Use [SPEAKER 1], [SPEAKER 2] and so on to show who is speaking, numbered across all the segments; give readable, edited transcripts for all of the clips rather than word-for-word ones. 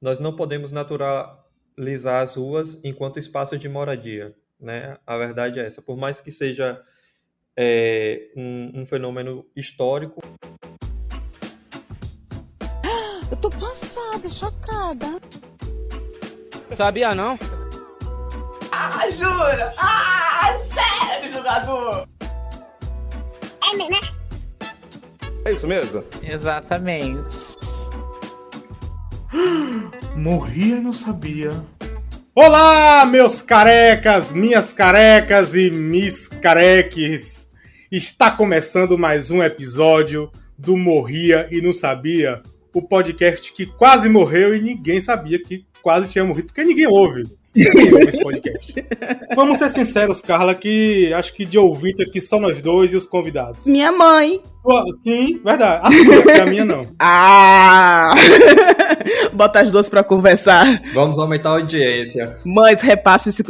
[SPEAKER 1] nós não podemos naturalizar as ruas enquanto espaço de moradia, né? A verdade é essa. Por mais que seja um fenômeno histórico.
[SPEAKER 2] Eu tô passada, chocada.
[SPEAKER 3] Sabia não?
[SPEAKER 4] Ah, jura? Ah, sério, jogador?
[SPEAKER 5] É isso mesmo?
[SPEAKER 3] Exatamente.
[SPEAKER 6] Morria e não sabia. Olá, meus carecas, minhas carecas e mis careques. Está começando mais um episódio do Morria e Não Sabia, o podcast que quase morreu e ninguém sabia que quase tinha morrido, porque ninguém ouve. Ninguém ouve esse podcast. Vamos ser sinceros, Carla, que acho que de ouvinte aqui só nós dois e os convidados.
[SPEAKER 2] Minha mãe.
[SPEAKER 6] Sim, verdade. A sua, que a minha não.
[SPEAKER 2] Ah! Bota as duas pra conversar.
[SPEAKER 1] Vamos aumentar a audiência.
[SPEAKER 2] Mães, repasse esse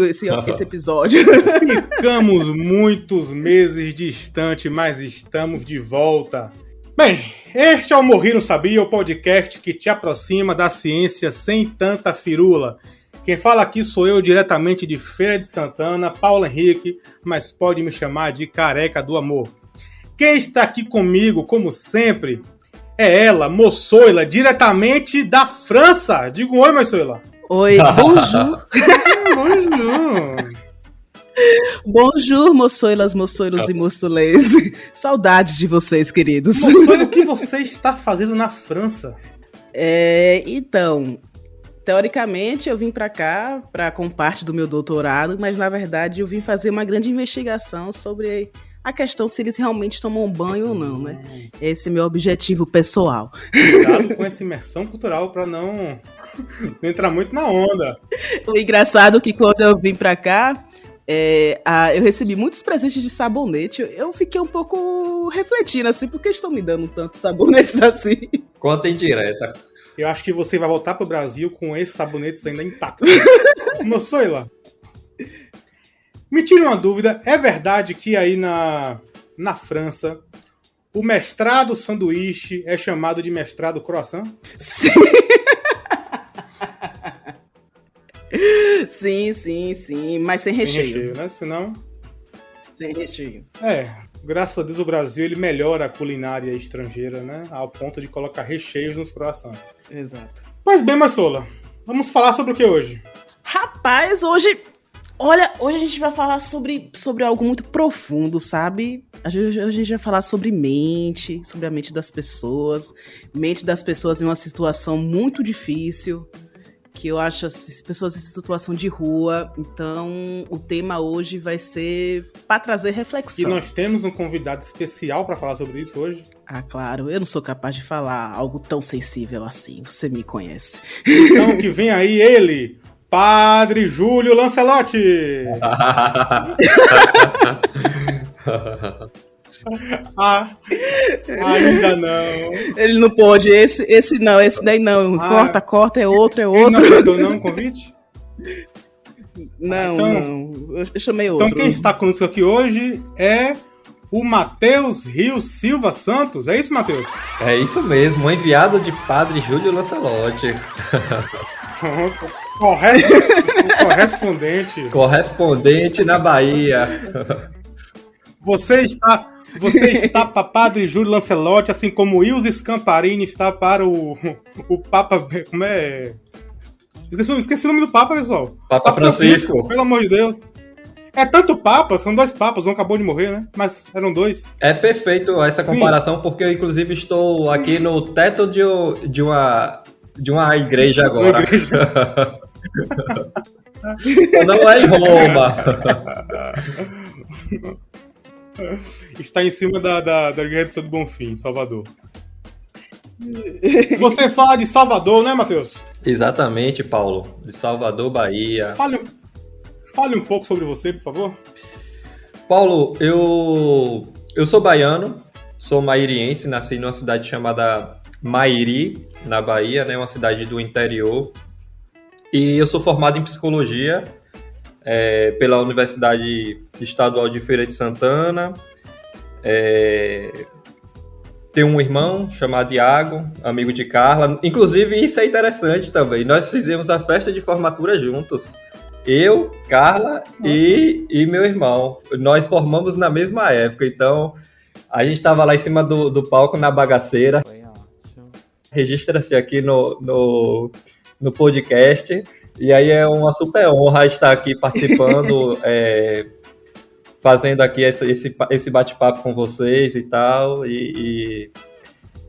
[SPEAKER 2] episódio.
[SPEAKER 6] Ficamos muitos meses distante, mas estamos de volta. Bem, este é o Morri Não Sabia, o podcast que te aproxima da ciência sem tanta firula. Quem fala aqui sou eu, diretamente de Feira de Santana, Paulo Henrique, mas pode me chamar de Careca do Amor. Quem está aqui comigo, como sempre, é ela, Moçoila, diretamente da França. Diga um oi, Moçoila.
[SPEAKER 2] Oi, bonjour.
[SPEAKER 6] Bonjour.
[SPEAKER 2] Bonjour, moçoilas, moçoilos e moçolês. Saudades de vocês, queridos.
[SPEAKER 6] Moçoila, o que você está fazendo na França?
[SPEAKER 2] Então, teoricamente eu vim pra cá com parte do meu doutorado, mas na verdade eu vim fazer uma grande investigação sobre a questão se eles realmente tomam banho ou não, né? Esse é meu objetivo pessoal.
[SPEAKER 6] Cuidado com essa imersão cultural para não entrar muito na onda.
[SPEAKER 2] O engraçado é que quando eu vim pra cá, eu recebi muitos presentes de sabonete. Eu fiquei um pouco refletindo assim, por que estão me dando tantos sabonetes assim?
[SPEAKER 1] Conta em direta.
[SPEAKER 6] Eu acho que você vai voltar pro Brasil com esses sabonetes ainda intactos. Moçoila, me tire uma dúvida. É verdade que aí na França o mestrado sanduíche é chamado de mestrado croissant?
[SPEAKER 2] Sim. Sim, mas sem recheio.
[SPEAKER 6] Sem recheio, né? Senão...
[SPEAKER 2] Sem recheio.
[SPEAKER 6] Graças a Deus o Brasil ele melhora a culinária estrangeira, né? Ao ponto de colocar recheios nos croissants.
[SPEAKER 2] Exato.
[SPEAKER 6] Mas bem, Moçoila, vamos falar sobre o que hoje?
[SPEAKER 2] Rapaz, hoje a gente vai falar sobre algo muito profundo, sabe? A gente vai falar sobre a mente das pessoas. Mente das pessoas em uma situação muito difícil, que eu acho as pessoas em situação de rua. Então, o tema hoje vai ser para trazer reflexão.
[SPEAKER 6] E nós temos um convidado especial para falar sobre isso hoje.
[SPEAKER 2] Ah, claro, eu não sou capaz de falar algo tão sensível assim, você me conhece.
[SPEAKER 6] Então, que vem aí ele, Padre Júlio Lancelotti! Ainda não.
[SPEAKER 2] Ele não pôde, esse daí não. Corta, é outro.
[SPEAKER 6] Ele não aceitou não o convite?
[SPEAKER 2] Não,
[SPEAKER 6] então,
[SPEAKER 2] não. Eu chamei outro.
[SPEAKER 6] Então quem está conosco aqui hoje é o Matheus Rios Silva Santos. É isso, Matheus?
[SPEAKER 1] É isso mesmo, o enviado de Padre Júlio Lancelotti.
[SPEAKER 6] Correspondente.
[SPEAKER 1] Correspondente na Bahia.
[SPEAKER 6] Você está para Padre Júlio Lancelotti, assim como o Ilse Scamparini está para o Papa... Como é? Esqueci o nome do Papa, pessoal.
[SPEAKER 1] Papa Francisco.
[SPEAKER 6] Pelo amor de Deus. É tanto Papa, são 2 Papas, um acabou de morrer, né? Mas eram 2.
[SPEAKER 1] É perfeito essa comparação, porque eu inclusive estou aqui no teto de uma igreja agora. Não é em Roma.
[SPEAKER 6] Está em cima da igreja do Bonfim, Salvador. Você fala de Salvador, né, Matheus?
[SPEAKER 1] Exatamente, Paulo. De Salvador, Bahia.
[SPEAKER 6] Fale um pouco sobre você, por favor.
[SPEAKER 1] Paulo, eu sou baiano, sou mairiense, nasci numa cidade chamada Mairi, na Bahia, né, uma cidade do interior. E eu sou formado em psicologia pela Universidade Estadual de Feira de Santana. tenho um irmão chamado Iago, amigo de Carla. Inclusive, isso é interessante também. Nós fizemos a festa de formatura juntos. Eu, Carla e meu irmão. Nós formamos na mesma época, então a gente estava lá em cima do palco na bagaceira. Registra-se aqui no podcast. E aí é uma super honra estar aqui participando, fazendo aqui esse bate-papo com vocês e tal. E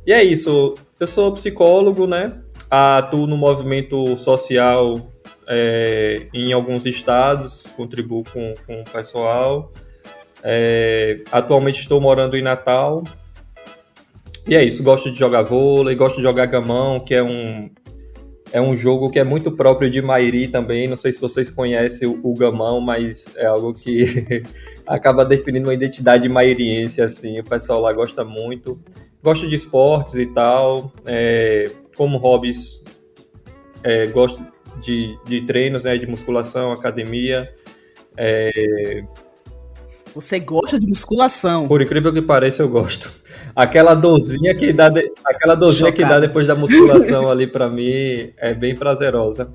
[SPEAKER 1] é isso. Eu sou psicólogo, né? Atuo no movimento social em alguns estados, contribuo com o pessoal. Atualmente estou morando em Natal. E é isso, gosto de jogar vôlei, gosto de jogar gamão, que é um jogo que é muito próprio de Mairi também. Não sei se vocês conhecem o gamão, mas é algo que acaba definindo uma identidade mairiense, assim. O pessoal lá gosta muito. Gosto de esportes e tal. Como hobbies, gosto de treinos, né, de musculação, academia.
[SPEAKER 2] Você gosta de musculação?
[SPEAKER 1] Por incrível que pareça, eu gosto. Aquela dorzinha que dá depois da musculação ali, pra mim, é bem prazerosa.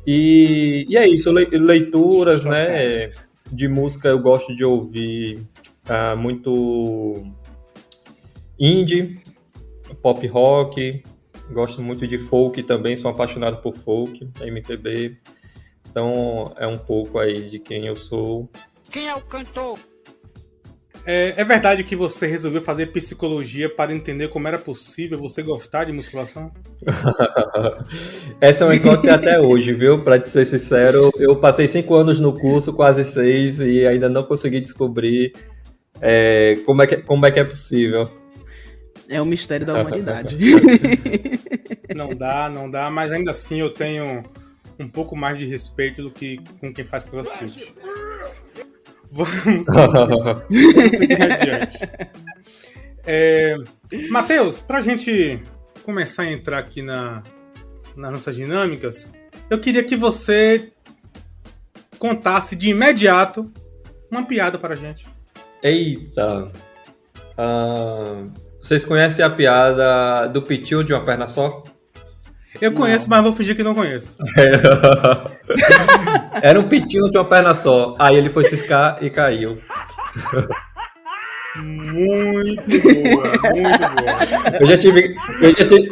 [SPEAKER 1] E é isso, leituras, né? De música eu gosto de ouvir muito indie, pop rock, gosto muito de folk também, sou apaixonado por folk, MPB. Então é um pouco aí de quem eu sou.
[SPEAKER 3] Quem é o cantor?
[SPEAKER 6] É verdade que você resolveu fazer psicologia para entender como era possível você gostar de musculação?
[SPEAKER 1] Essa é uma incógnita até hoje, viu? Pra te ser sincero, eu passei 5 anos no curso, quase 6, e ainda não consegui descobrir como é que é possível.
[SPEAKER 2] É um mistério da humanidade.
[SPEAKER 6] Não dá, mas ainda assim eu tenho um pouco mais de respeito do que com quem faz crossfit. Vamos seguir adiante. Matheus, pra gente começar a entrar aqui nas nossas dinâmicas, eu queria que você contasse de imediato uma piada para a gente.
[SPEAKER 1] Eita! Vocês conhecem a piada do pitiu de uma perna só?
[SPEAKER 6] Eu conheço, mas vou fingir que não conheço.
[SPEAKER 1] Era um pitinho de uma perna só. Aí ele foi ciscar e caiu.
[SPEAKER 6] Muito boa, muito boa.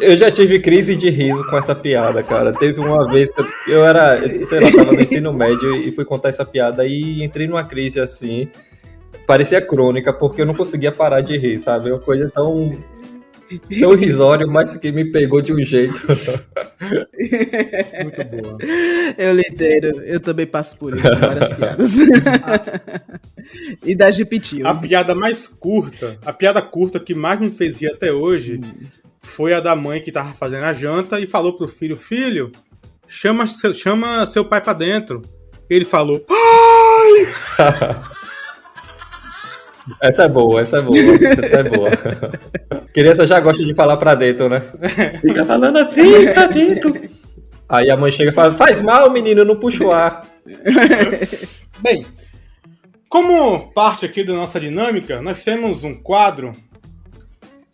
[SPEAKER 1] Eu já tive crise de riso com essa piada, cara. Teve uma vez que eu era, sei lá, tava no ensino médio e fui contar essa piada e entrei numa crise assim. Parecia crônica, porque eu não conseguia parar de rir, sabe? Uma coisa tão irrisório, mas que me pegou de um jeito.
[SPEAKER 6] Muito boa.
[SPEAKER 2] Eu lhe entendo, eu também passo por isso, várias piadas. E das de pitiu.
[SPEAKER 6] A piada curta que mais me fez rir até hoje foi a da mãe que tava fazendo a janta e falou pro filho: filho, chama seu pai pra dentro. Ele falou: pai!
[SPEAKER 1] Essa é boa. Criança já gosta de falar pra dentro, né? Fica falando assim, pra dentro. Aí a mãe chega e fala: faz mal, menino, não puxa o ar.
[SPEAKER 6] Bem, como parte aqui da nossa dinâmica, nós temos um quadro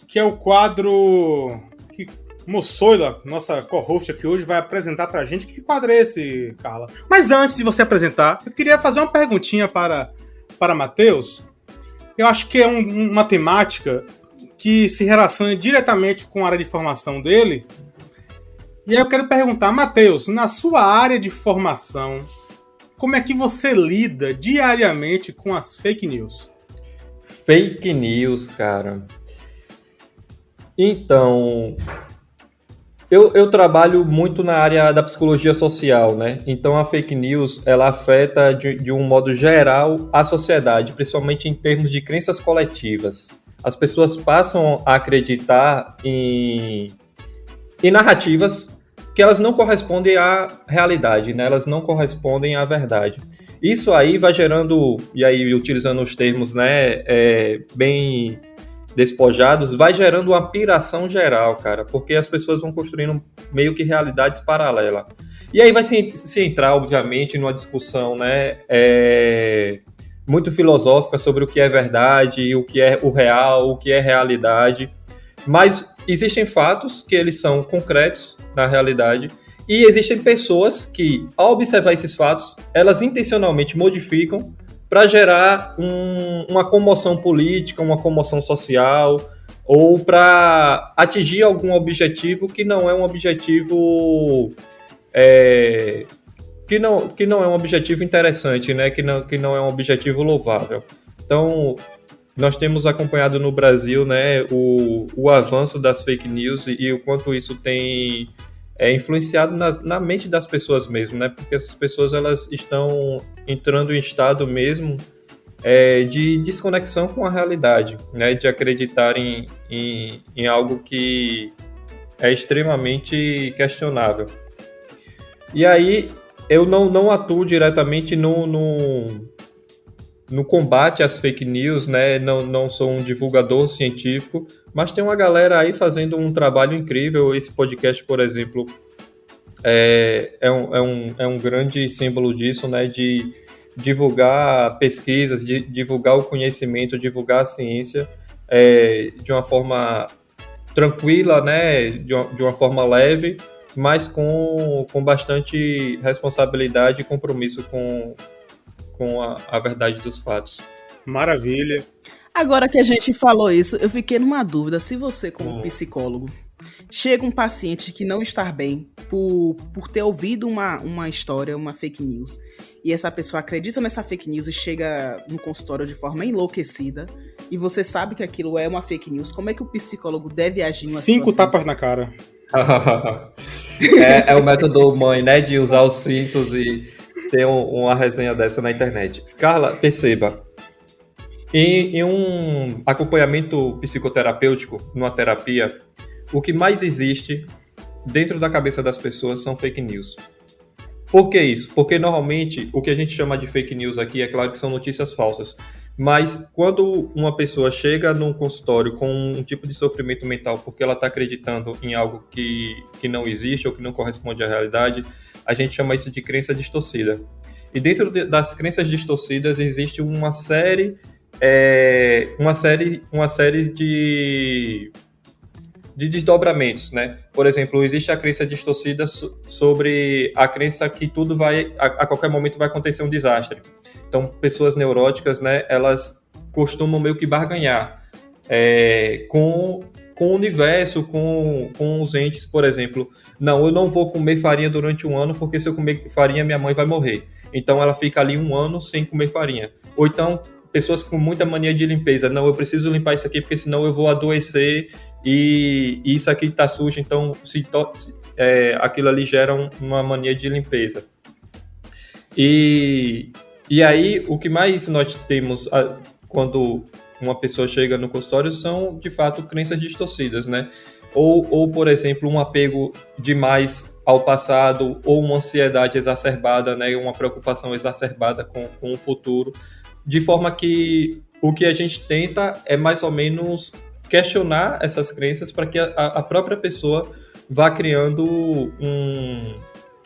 [SPEAKER 6] que é o quadro que Moçoila, nossa co-host aqui hoje, vai apresentar pra gente. Que quadro é esse, Carla? Mas antes de você apresentar, eu queria fazer uma perguntinha para Matheus. Eu acho que é uma temática que se relaciona diretamente com a área de formação dele. E aí eu quero perguntar, Matheus, na sua área de formação, como é que você lida diariamente com as fake news?
[SPEAKER 1] Fake news, cara. Então, eu trabalho muito na área da psicologia social, né? Então a fake news, ela afeta de um modo geral a sociedade, principalmente em termos de crenças coletivas. As pessoas passam a acreditar em narrativas que elas não correspondem à realidade, né? Elas não correspondem à verdade. Isso aí vai gerando, e aí utilizando os termos, né, bem despojados, vai gerando uma piração geral, cara, porque as pessoas vão construindo meio que realidades paralelas. E aí vai se entrar, obviamente, numa discussão, né, muito filosófica sobre o que é verdade, o que é o real, o que é realidade. Mas existem fatos que eles são concretos na realidade e existem pessoas que, ao observar esses fatos, elas intencionalmente modificam para gerar uma comoção política, uma comoção social ou para atingir algum objetivo que não é um objetivo que não é um objetivo interessante, né? Que não é um objetivo louvável. Então, nós temos acompanhado no Brasil, né, o avanço das fake news e o quanto isso tem influenciado na mente das pessoas mesmo, né? Porque essas pessoas elas estão entrando em estado mesmo de desconexão com a realidade, né? De acreditar em algo que é extremamente questionável. E aí, eu não atuo diretamente no combate às fake news, né? Não sou um divulgador científico, mas tem uma galera aí fazendo um trabalho incrível. Esse podcast, por exemplo, é um grande símbolo disso, né? De divulgar pesquisas, de divulgar o conhecimento, divulgar a ciência de uma forma tranquila, né? De uma forma leve, mas com bastante responsabilidade e compromisso com a verdade dos fatos.
[SPEAKER 6] Maravilha.
[SPEAKER 2] Agora que a gente falou isso, eu fiquei numa dúvida. Se você, como psicólogo, chega um paciente que não está bem por ter ouvido uma história, uma fake news, e essa pessoa acredita nessa fake news e chega no consultório de forma enlouquecida, e você sabe que aquilo é uma fake news, como é que o psicólogo deve agir numa
[SPEAKER 6] 5
[SPEAKER 2] situação?
[SPEAKER 6] tapas na cara.
[SPEAKER 1] É o método mãe, né? De usar os cintos e ter uma resenha dessa na internet. Carla, perceba, em um acompanhamento psicoterapêutico, numa terapia, o que mais existe dentro da cabeça das pessoas são fake news. Por que isso? Porque normalmente o que a gente chama de fake news aqui, é claro que são notícias falsas, mas quando uma pessoa chega num consultório com um tipo de sofrimento mental porque ela está acreditando em algo que não existe ou que não corresponde à realidade, a gente chama isso de crença distorcida. E dentro das crenças distorcidas existe uma série de desdobramentos, né? Por exemplo, existe a crença distorcida sobre a crença que tudo a qualquer momento vai acontecer um desastre. Então, pessoas neuróticas, né, elas costumam meio que barganhar com o universo, com os entes, por exemplo. Não, eu não vou comer farinha durante um ano, porque se eu comer farinha, minha mãe vai morrer. Então, ela fica ali um ano sem comer farinha. Ou então, pessoas com muita mania de limpeza. Não, eu preciso limpar isso aqui, porque senão eu vou adoecer e isso aqui está sujo. Então, aquilo ali gera uma mania de limpeza. E aí, o que mais nós temos quando uma pessoa chega no consultório são, de fato, crenças distorcidas, né? Ou, por exemplo, um apego demais ao passado, ou uma ansiedade exacerbada, né? Uma preocupação exacerbada com o futuro, de forma que o que a gente tenta é mais ou menos questionar essas crenças para que a própria pessoa vá criando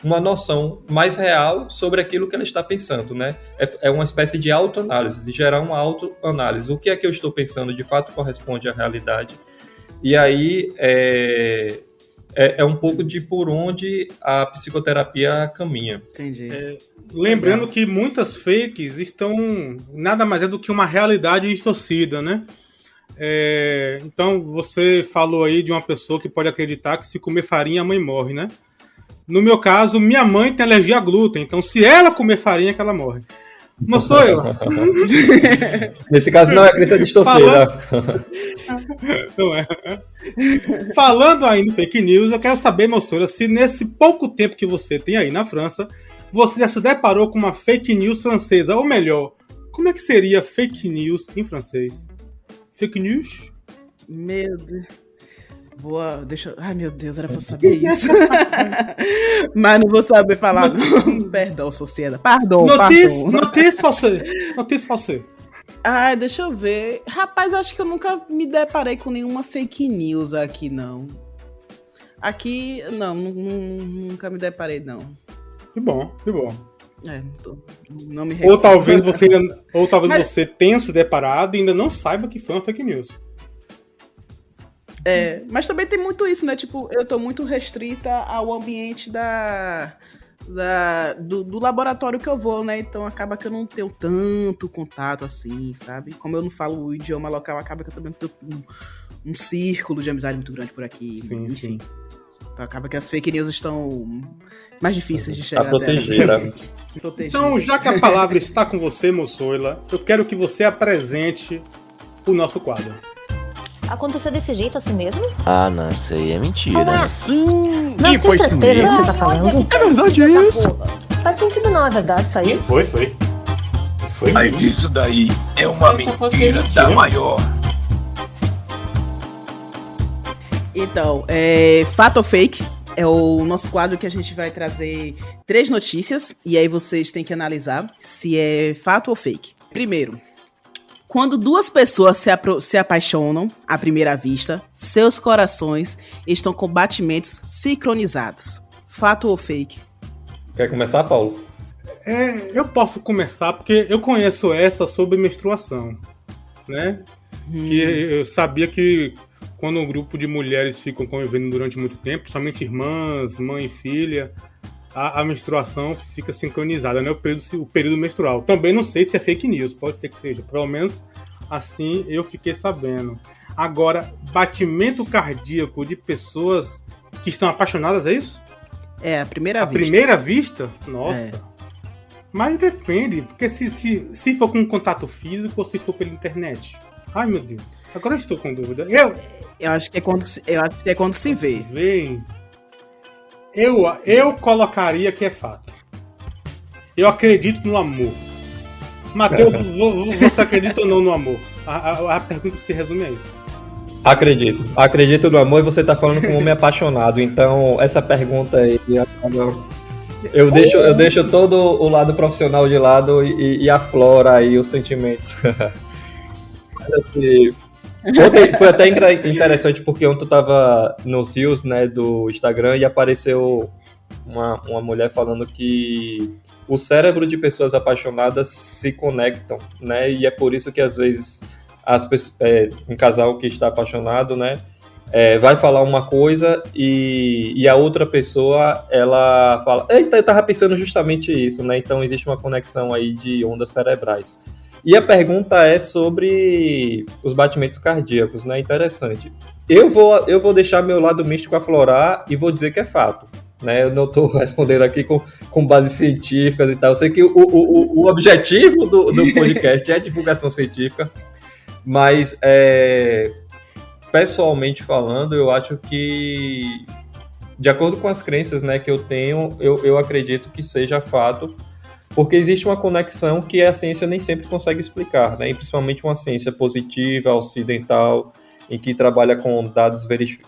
[SPEAKER 1] uma noção mais real sobre aquilo que ela está pensando, né? É uma espécie de autoanálise, de gerar uma autoanálise. O que é que eu estou pensando de fato corresponde à realidade? E aí é um pouco de por onde a psicoterapia caminha.
[SPEAKER 2] Entendi.
[SPEAKER 6] Lembrando que muitas fakes estão nada mais do que uma realidade distorcida, né? Então, você falou aí de uma pessoa que pode acreditar que se comer farinha a mãe morre, né? No meu caso, minha mãe tem alergia a glúten, então se ela comer farinha é que ela morre. Não sou eu.
[SPEAKER 1] Nesse caso não é crença distorcida.
[SPEAKER 6] Não é. Falando ainda em fake news, eu quero saber, meu senhor, se nesse pouco tempo que você tem aí na França, você já se deparou com uma fake news francesa, ou melhor, como é que seria fake news em francês? Fake news?
[SPEAKER 2] Meu Deus. Boa, Ai, meu Deus, era pra eu saber isso. Mas não vou saber falar, não. Perdão, sociedade. Pardon.
[SPEAKER 6] Notice você.
[SPEAKER 2] Ai, deixa eu ver. Rapaz, acho que eu nunca me deparei com nenhuma fake news aqui, não. Aqui, não, nunca me deparei, não.
[SPEAKER 6] Que bom.
[SPEAKER 2] Não me
[SPEAKER 6] Ou
[SPEAKER 2] recordo.
[SPEAKER 6] talvez você tenha se deparado e ainda não saiba que foi uma fake news.
[SPEAKER 2] Mas também tem muito isso, né? Tipo, eu tô muito restrita ao ambiente do laboratório que eu vou, né? Então acaba que eu não tenho tanto contato assim, sabe? Como eu não falo o idioma local, acaba que eu também não tenho um círculo de amizade muito grande por aqui.
[SPEAKER 6] Sim,
[SPEAKER 2] enfim.
[SPEAKER 6] sim.
[SPEAKER 2] Então acaba que as fake news estão mais difíceis de
[SPEAKER 1] Tá
[SPEAKER 2] chegar
[SPEAKER 1] protegida.
[SPEAKER 6] Então, já que a palavra está com você, Moçoila, eu quero que você apresente o nosso quadro.
[SPEAKER 7] Aconteceu desse jeito assim mesmo?
[SPEAKER 8] Ah, não, isso aí é mentira.
[SPEAKER 7] Mas tem certeza que você tá falando?
[SPEAKER 8] É verdade isso.
[SPEAKER 7] Faz sentido não, é verdade isso aí?
[SPEAKER 5] Foi.
[SPEAKER 9] Mas isso daí é uma mentira da maior.
[SPEAKER 2] Então, fato ou fake é o nosso quadro que a gente vai trazer 3 notícias e aí vocês têm que analisar se é fato ou fake. Primeiro, quando 2 pessoas se apaixonam à primeira vista, seus corações estão com batimentos sincronizados. Fato ou fake?
[SPEAKER 1] Quer começar, Paulo?
[SPEAKER 6] Eu posso começar porque eu conheço essa sobre menstruação, né? Que eu sabia que quando um grupo de mulheres ficam convivendo durante muito tempo, somente irmãs, mãe e filha, a menstruação fica sincronizada, né? O período menstrual. Também não sei se é fake news, pode ser que seja. Pelo menos assim eu fiquei sabendo. Agora, batimento cardíaco de pessoas que estão apaixonadas, é isso?
[SPEAKER 2] À primeira vista.
[SPEAKER 6] Primeira vista? Nossa. Mas depende, porque se for com contato físico ou se for pela internet. Ai, meu Deus. Agora eu estou com dúvida.
[SPEAKER 2] Eu acho que é quando se vê.
[SPEAKER 6] Eu colocaria que é fato. Eu acredito no amor. Matheus, você acredita ou não no amor? A pergunta se resume a isso.
[SPEAKER 1] Acredito no amor e você tá falando com um homem apaixonado. Então, essa pergunta aí... Eu deixo todo o lado profissional de lado e aflora aí os sentimentos. Mas assim... Foi até interessante porque ontem eu tava nos rios, né, do Instagram e apareceu uma mulher falando que o cérebro de pessoas apaixonadas se conectam, né, e é por isso que às vezes um casal que está apaixonado, né, vai falar uma coisa e a outra pessoa, ela fala, eita, eu tava pensando justamente isso, né, então existe uma conexão aí de ondas cerebrais. E a pergunta é sobre os batimentos cardíacos, né? Interessante. Eu vou deixar meu lado místico aflorar e vou dizer que é fato, né? Eu não estou respondendo aqui com bases científicas e tal. Eu sei que o objetivo do podcast é a divulgação científica, mas pessoalmente falando, eu acho que, de acordo com as crenças, né, que eu tenho, eu acredito que seja fato. Porque existe uma conexão que a ciência nem sempre consegue explicar, né? E principalmente uma ciência positiva, ocidental, em que trabalha com dados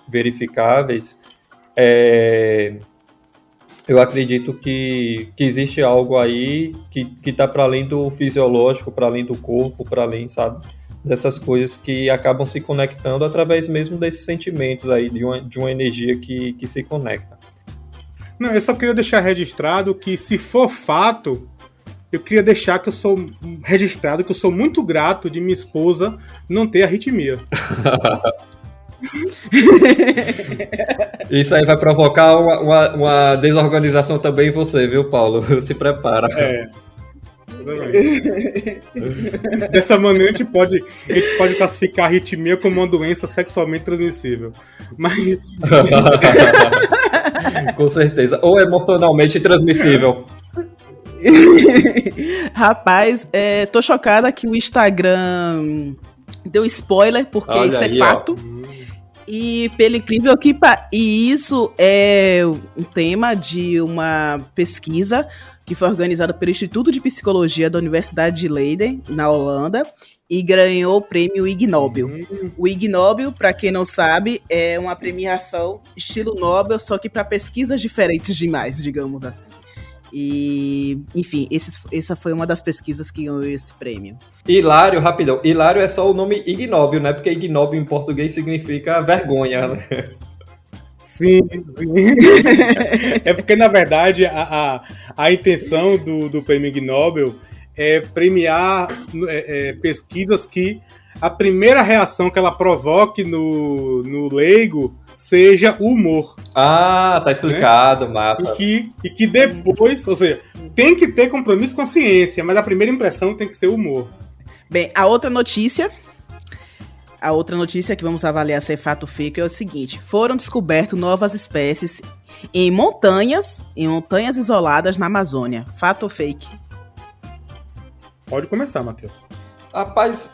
[SPEAKER 1] verificáveis. Eu acredito que existe algo aí que está para além do fisiológico, para além do corpo, para além, sabe? Dessas coisas que acabam se conectando através mesmo desses sentimentos aí, de uma energia que se conecta.
[SPEAKER 6] Não, eu só queria deixar registrado que, se for fato, eu queria deixar que eu sou registrado, que eu sou muito grato de minha esposa não ter arritmia.
[SPEAKER 1] Isso aí vai provocar uma desorganização também em você, viu, Paulo? Se prepara.
[SPEAKER 6] Dessa maneira a gente pode classificar a arritmia como uma doença sexualmente transmissível. Mas...
[SPEAKER 1] Com certeza. Ou emocionalmente transmissível.
[SPEAKER 2] Rapaz, tô chocada que o Instagram deu spoiler, porque
[SPEAKER 1] olha
[SPEAKER 2] isso
[SPEAKER 1] aí,
[SPEAKER 2] é fato. E pelo incrível que... E isso é um tema de uma pesquisa que foi organizada pelo Instituto de Psicologia da Universidade de Leiden, na Holanda, e ganhou o prêmio Ig Nobel. O Ig Nobel, para quem não sabe, é uma premiação estilo Nobel, só que para pesquisas diferentes demais, digamos assim. E, enfim, essa foi uma das pesquisas que ganhou esse prêmio.
[SPEAKER 1] Hilário, rapidão. Hilário é só o nome ignóbil, né? Porque ignóbil em português significa vergonha, né?
[SPEAKER 6] Sim. É porque, na verdade, a intenção do Prêmio Ig Nobel é premiar pesquisas que a primeira reação que ela provoque no leigo seja o humor.
[SPEAKER 1] Ah, tá explicado, né? Massa.
[SPEAKER 2] E
[SPEAKER 6] que depois, ou seja, tem que ter compromisso com a ciência, mas a primeira impressão tem que ser o humor.
[SPEAKER 2] Bem, a outra notícia que vamos avaliar se é fato ou fake é o seguinte: foram descobertas novas espécies em montanhas isoladas na Amazônia. Fato ou fake?
[SPEAKER 6] Pode começar, Matheus.
[SPEAKER 1] Rapaz,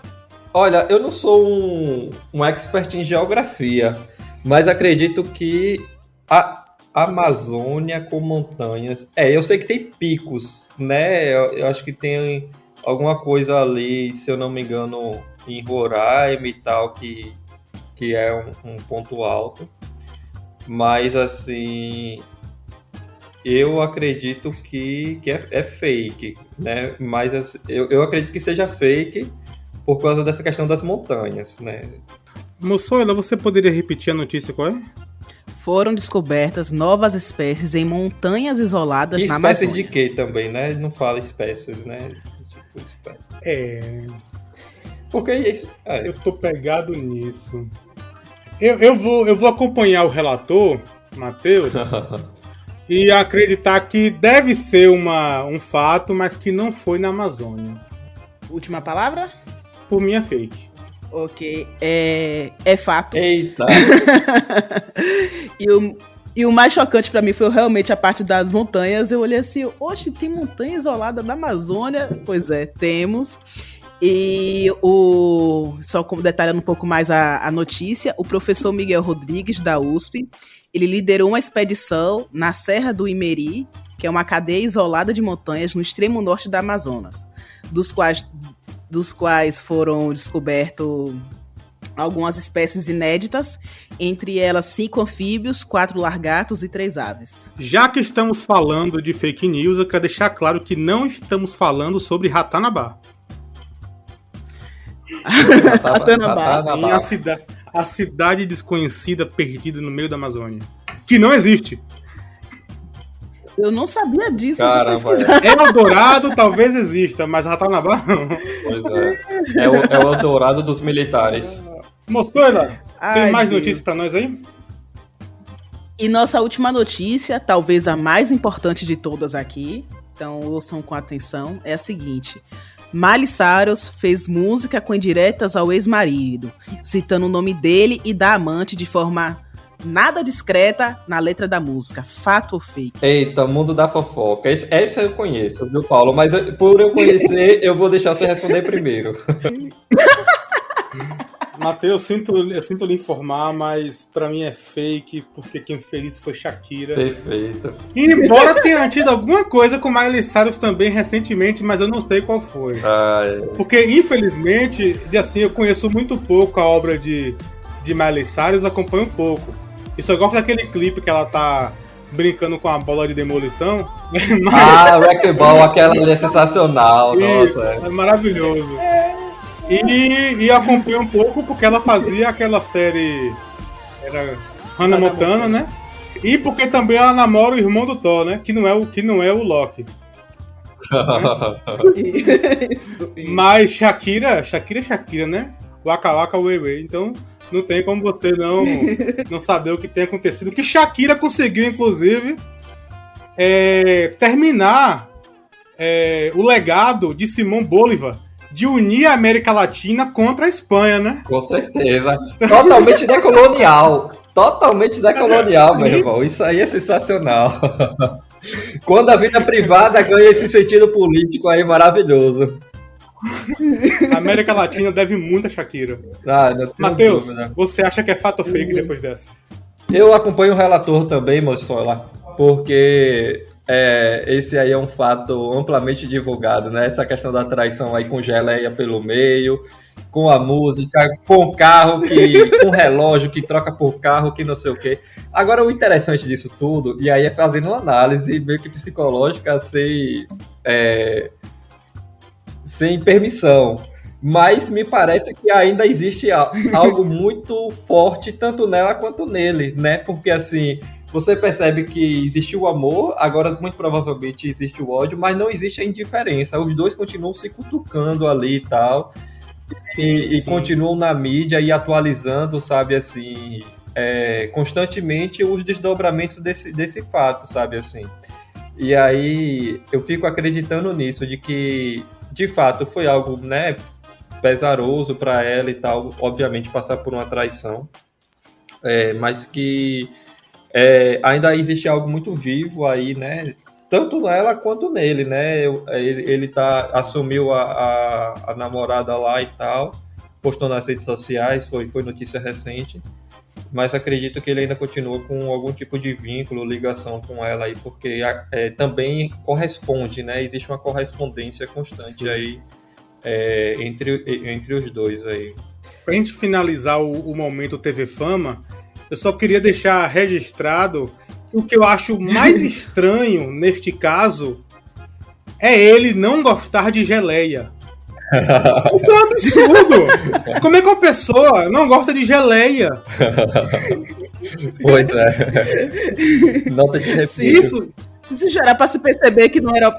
[SPEAKER 1] olha, eu não sou um expert em geografia, mas acredito que a Amazônia com montanhas... eu sei que tem picos, né? Eu acho que tem alguma coisa ali, se eu não me engano, em Roraima e tal, que é um ponto alto. Mas, assim, eu acredito que é fake, né? Mas assim, eu acredito que seja fake por causa dessa questão das montanhas, né?
[SPEAKER 6] Moçoila, você poderia repetir a notícia, qual é?
[SPEAKER 2] Foram descobertas novas espécies em montanhas isoladas na Amazônia.
[SPEAKER 1] Espécies de quê também, né? Não fala espécies, né? Tipo, espécies. Porque isso...
[SPEAKER 6] Eu tô pegado nisso. Eu vou acompanhar o relator, Matheus, e acreditar que deve ser um fato, mas que não foi na Amazônia.
[SPEAKER 2] Última palavra?
[SPEAKER 6] Por mim é fake.
[SPEAKER 2] Ok, é fato.
[SPEAKER 1] Eita!
[SPEAKER 2] E o mais chocante pra mim foi realmente a parte das montanhas. Eu olhei assim, oxe, tem montanha isolada na Amazônia? Pois é, temos. E só como detalhando um pouco mais a notícia, o professor Miguel Rodrigues, da USP, ele liderou uma expedição na Serra do Imeri, que é uma cadeia isolada de montanhas no extremo norte da Amazonas, dos quais foram descobertos algumas espécies inéditas, entre elas 5 anfíbios, 4 largatos e 3 aves.
[SPEAKER 6] Já que estamos falando de fake news, eu quero deixar claro que não estamos falando sobre Ratanabá.
[SPEAKER 2] Ratanabá.
[SPEAKER 6] Sim, a cidade desconhecida perdida no meio da Amazônia. Que não existe.
[SPEAKER 2] Eu não sabia disso.
[SPEAKER 1] Caramba,
[SPEAKER 6] Eldorado talvez exista, mas Ratanabá não.
[SPEAKER 1] Pois é. É o Eldorado dos militares.
[SPEAKER 6] Moçoila, tem mais notícias pra nós aí?
[SPEAKER 2] E nossa última notícia, talvez a mais importante de todas aqui, então ouçam com atenção, é a seguinte: Miley Cyrus fez música com indiretas ao ex-marido, citando o nome dele e da amante de forma nada discreta na letra da música. Fato ou fake?
[SPEAKER 1] Eita, mundo da fofoca. Essa eu conheço, viu, Paulo? Mas por eu conhecer, eu vou deixar você responder primeiro.
[SPEAKER 6] Matheus, eu sinto lhe informar, mas pra mim é fake, porque quem fez isso foi Shakira.
[SPEAKER 1] Perfeito.
[SPEAKER 6] E embora tenha tido alguma coisa com Miley Cyrus também recentemente, mas eu não sei qual foi. Porque, infelizmente, assim, eu conheço muito pouco a obra de Miley Cyrus, acompanho um pouco. E só gosto daquele clipe que ela tá brincando com a bola de demolição.
[SPEAKER 1] Wrecking Ball, aquela ali é sensacional. Nossa,
[SPEAKER 6] é maravilhoso. E acompanho um pouco porque ela fazia aquela série, era Hannah Montana, né? E porque também ela namora o irmão do Thor, né? Que não é o Loki.
[SPEAKER 2] Isso.
[SPEAKER 6] Mas Shakira, né? Waka Waka Way Way. Então não tem como você não saber o que tem acontecido. Que Shakira conseguiu, inclusive, terminar o legado de Simón Bolívar, de unir a América Latina contra a Espanha, né?
[SPEAKER 1] Com certeza. Totalmente decolonial. Totalmente decolonial, meu irmão. Isso aí é sensacional. Quando a vida privada ganha esse sentido político aí maravilhoso.
[SPEAKER 6] A América Latina deve muito a Shakira. Matheus, você acha que é fato ou fake depois dessa?
[SPEAKER 1] Eu acompanho o relator também, Moçoila, porque esse aí é um fato amplamente divulgado, né? Essa questão da traição aí com geleia pelo meio, com a música, com o carro, com o relógio que troca por carro, que não sei o quê. Agora, o interessante disso tudo, e aí é fazendo uma análise meio que psicológica sem permissão. Mas me parece que ainda existe algo muito forte, tanto nela quanto nele, né? Porque, assim, você percebe que existe o amor, agora muito provavelmente existe o ódio, mas não existe a indiferença. Os dois continuam se cutucando ali e tal, e continuam na mídia e atualizando, sabe, assim, constantemente os desdobramentos desse fato, sabe, assim. E aí eu fico acreditando nisso, de que, de fato, foi algo, né, pesaroso para ela e tal, obviamente passar por uma traição, mas que ainda existe algo muito vivo aí, né, tanto nela quanto nele, né, ele assumiu a namorada lá e tal, postou nas redes sociais, foi notícia recente, mas acredito que ele ainda continua com algum tipo de vínculo, ligação com ela aí, porque também corresponde, né, existe uma correspondência constante aí, entre os dois aí.
[SPEAKER 6] Pra gente finalizar o momento TV Fama, eu só queria deixar registrado que o que eu acho mais estranho neste caso é ele não gostar de geleia. Isso é um absurdo! Como é que uma pessoa não gosta de geleia?
[SPEAKER 1] Pois é. Nota de repito.
[SPEAKER 2] Isso já era pra se perceber que não era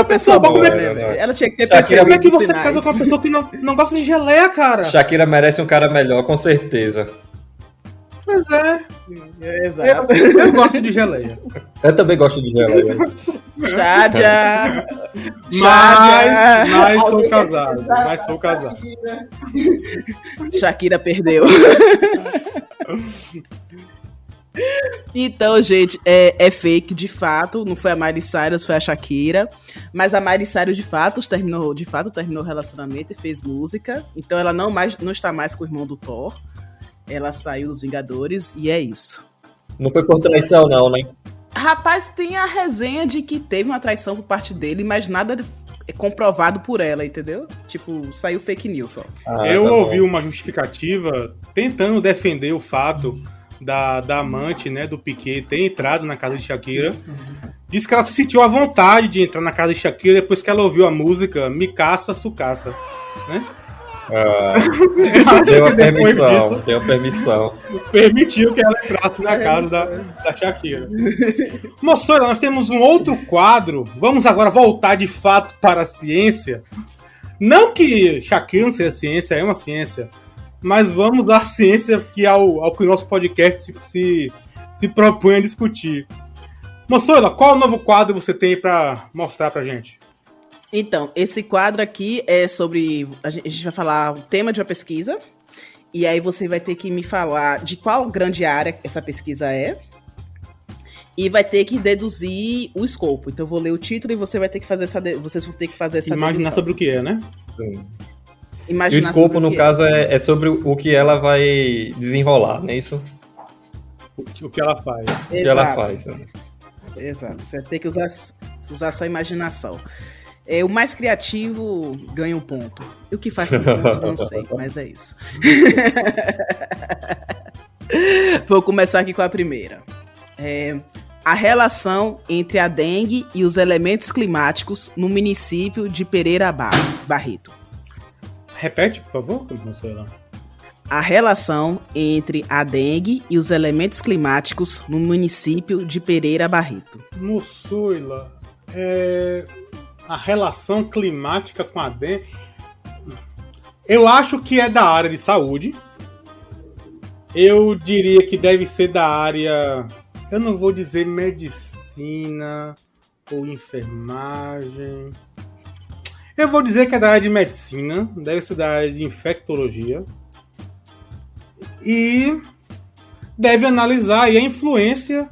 [SPEAKER 2] pessoa boa, né? Ela tinha que ter
[SPEAKER 6] percebido. Como é que você casa com uma pessoa que não gosta de geleia, cara?
[SPEAKER 1] Shakira merece um cara melhor, com certeza.
[SPEAKER 6] Pois é. Exato. Eu gosto de geleia.
[SPEAKER 1] Eu também gosto de geleia.
[SPEAKER 2] Chádia.
[SPEAKER 6] Mas sou casado.
[SPEAKER 2] Shakira perdeu. Então, gente, é fake, de fato. Não foi a Miley Cyrus, foi a Shakira. Mas a Miley Cyrus, de fato, terminou o relacionamento e fez música. Então ela não está mais com o irmão do Thor. Ela saiu dos Vingadores e é isso.
[SPEAKER 1] Não foi por traição, não, né?
[SPEAKER 2] Rapaz, tem a resenha de que teve uma traição por parte dele, mas nada é comprovado por ela, entendeu? Tipo, saiu fake news só.
[SPEAKER 6] Eu ouvi uma justificativa tentando defender o fato da amante, né, do Piquet ter entrado na casa de Shakira. Disse que ela se sentiu à vontade de entrar na casa de Shakira depois que ela ouviu a música Me Caça, Sucaça, né?
[SPEAKER 1] Deu a permissão.
[SPEAKER 6] Permitiu que ela entrasse na casa da Shakira. Moçada, nós temos um outro quadro. Vamos agora voltar de fato para a ciência. Não que Shakira não seja ciência, é uma ciência. Mas vamos à ciência que ao que o nosso podcast se propõe a discutir. Moçada, qual novo quadro você tem para mostrar pra gente?
[SPEAKER 2] Então, esse quadro aqui é sobre... A gente vai falar o tema de uma pesquisa. E aí você vai ter que me falar de qual grande área essa pesquisa é. E vai ter que deduzir o escopo. Então eu vou ler o título e você vai ter que fazer vocês vão ter que fazer essa
[SPEAKER 6] imaginar
[SPEAKER 2] dedução.
[SPEAKER 6] Sobre o que é, né?
[SPEAKER 1] Sim. E o escopo, no caso, é sobre o que ela vai desenrolar, não é isso?
[SPEAKER 6] O que ela faz.
[SPEAKER 2] Exato.
[SPEAKER 1] O que ela faz. Né?
[SPEAKER 2] Exato. Você vai ter que usar sua imaginação. O mais criativo ganha um ponto. E o que faz com o ponto, não sei, mas é isso. Vou começar aqui com a primeira. A relação entre a dengue e os elementos climáticos no município de Pereira Barreto.
[SPEAKER 6] Repete, por favor, como não sei lá.
[SPEAKER 2] A relação entre a dengue e os elementos climáticos no município de Pereira Barreto.
[SPEAKER 6] Moçoila, a relação climática com a dengue... Eu acho que é da área de saúde. Eu diria que deve ser da área... Eu não vou dizer medicina ou enfermagem. Eu vou dizer que é da área de medicina. Deve ser da área de infectologia. E deve analisar aí a influência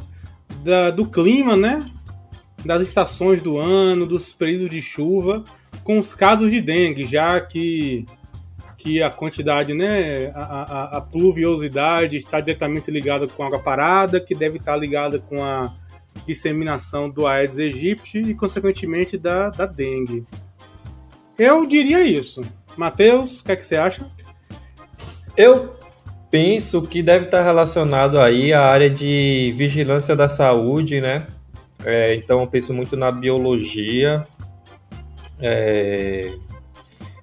[SPEAKER 6] do clima, né? Das estações do ano, dos períodos de chuva, com os casos de dengue, já que a quantidade, né, a pluviosidade está diretamente ligada com a água parada, que deve estar ligada com a disseminação do Aedes aegypti e, consequentemente, da dengue. Eu diria isso. Matheus, o que é que você acha?
[SPEAKER 1] Eu penso que deve estar relacionado aí à área de vigilância da saúde, né? Então eu penso muito na biologia.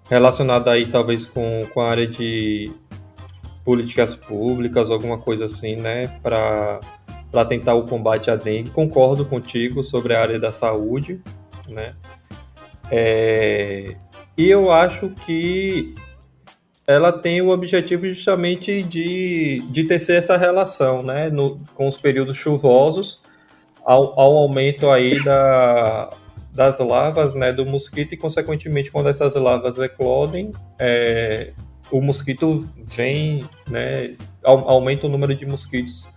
[SPEAKER 1] relacionado aí talvez com a área de políticas públicas, alguma coisa assim, né, para tentar o combate à dengue. Concordo contigo sobre a área da saúde, né, e eu acho que ela tem o objetivo justamente de tecer essa relação, né, com os períodos chuvosos, ao aumento aí das larvas, né, do mosquito, e consequentemente quando essas larvas eclodem, o mosquito vem, né, aumenta o número de mosquitos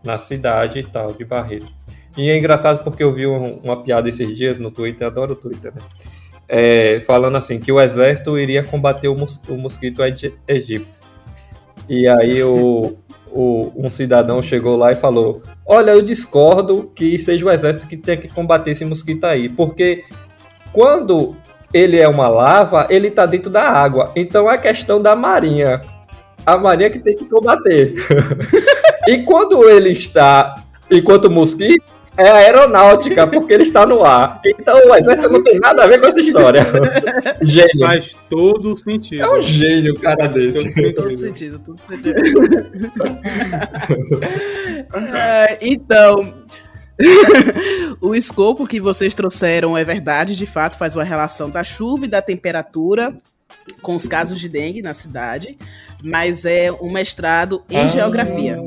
[SPEAKER 1] na cidade e tal, de Barreto. E é engraçado porque eu vi uma piada esses dias no Twitter, adoro o Twitter, né? Falando assim, que o exército iria combater o mosquito egípcio. E aí um cidadão chegou lá e falou: olha, eu discordo que seja o exército que tenha que combater esse mosquito aí, porque quando ele é uma larva, ele está dentro da água, então é questão da marinha, a marinha que tem que combater. E quando ele está enquanto mosquito, é a aeronáutica, porque ele está no ar. Então o exército não tem nada a ver com essa história. Gênio.
[SPEAKER 6] Faz todo sentido.
[SPEAKER 1] É um gênio, cara desse.
[SPEAKER 2] Todo sentido. Então, o escopo que vocês trouxeram é verdade, de fato, faz uma relação da chuva e da temperatura com os casos de dengue na cidade, mas é um mestrado em geografia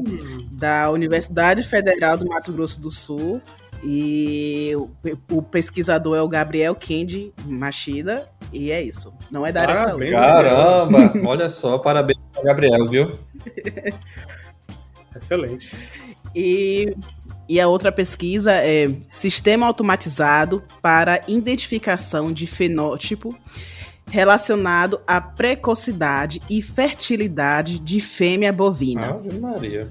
[SPEAKER 2] da Universidade Federal do Mato Grosso do Sul, e o pesquisador é o Gabriel Kendi Machida, e é isso. Não é da área de saúde.
[SPEAKER 1] Caramba, olha só, parabéns para Gabriel, viu?
[SPEAKER 6] Excelente.
[SPEAKER 2] E a outra pesquisa é Sistema Automatizado para Identificação de Fenótipo relacionado à precocidade e fertilidade de fêmea bovina.
[SPEAKER 1] Ave Maria.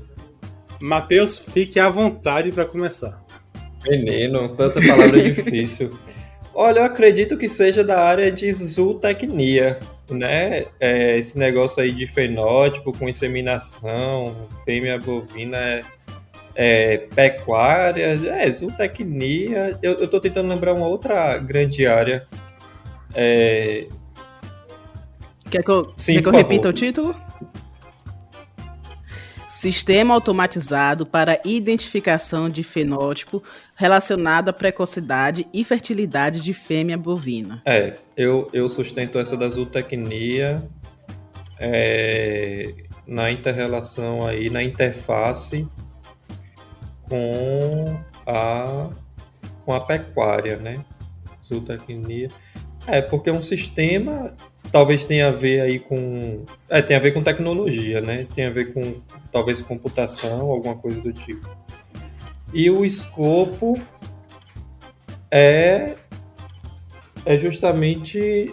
[SPEAKER 6] Matheus, fique à vontade para começar.
[SPEAKER 1] Menino, tanta palavra difícil. Olha, eu acredito que seja da área de zootecnia, né? Esse negócio aí de fenótipo com inseminação, fêmea bovina, pecuária, zootecnia. Eu tô tentando lembrar uma outra grande área.
[SPEAKER 2] Quer que eu repita o título? Sistema automatizado para identificação de fenótipo relacionado à precocidade e fertilidade de fêmea bovina.
[SPEAKER 1] Eu sustento essa da zootecnia na inter-relação aí, na interface com a pecuária, né? Zootecnia. Porque um sistema talvez tenha a ver aí com... tem a ver com tecnologia, né? Tem a ver com, talvez, computação, alguma coisa do tipo. E o escopo é justamente...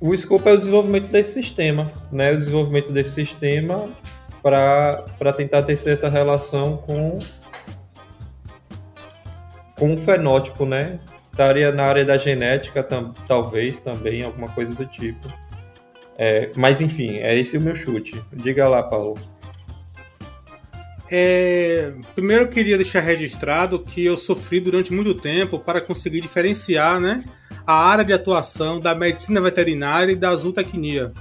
[SPEAKER 1] O escopo é o desenvolvimento desse sistema, né? O desenvolvimento desse sistema para tentar tecer essa relação com o fenótipo, né? Estaria na área da genética, talvez, também, alguma coisa do tipo. Mas, enfim, é esse o meu chute. Diga lá, Paulo.
[SPEAKER 6] Primeiro eu queria deixar registrado que eu sofri durante muito tempo para conseguir diferenciar, né, a área de atuação da medicina veterinária e da zootecnia.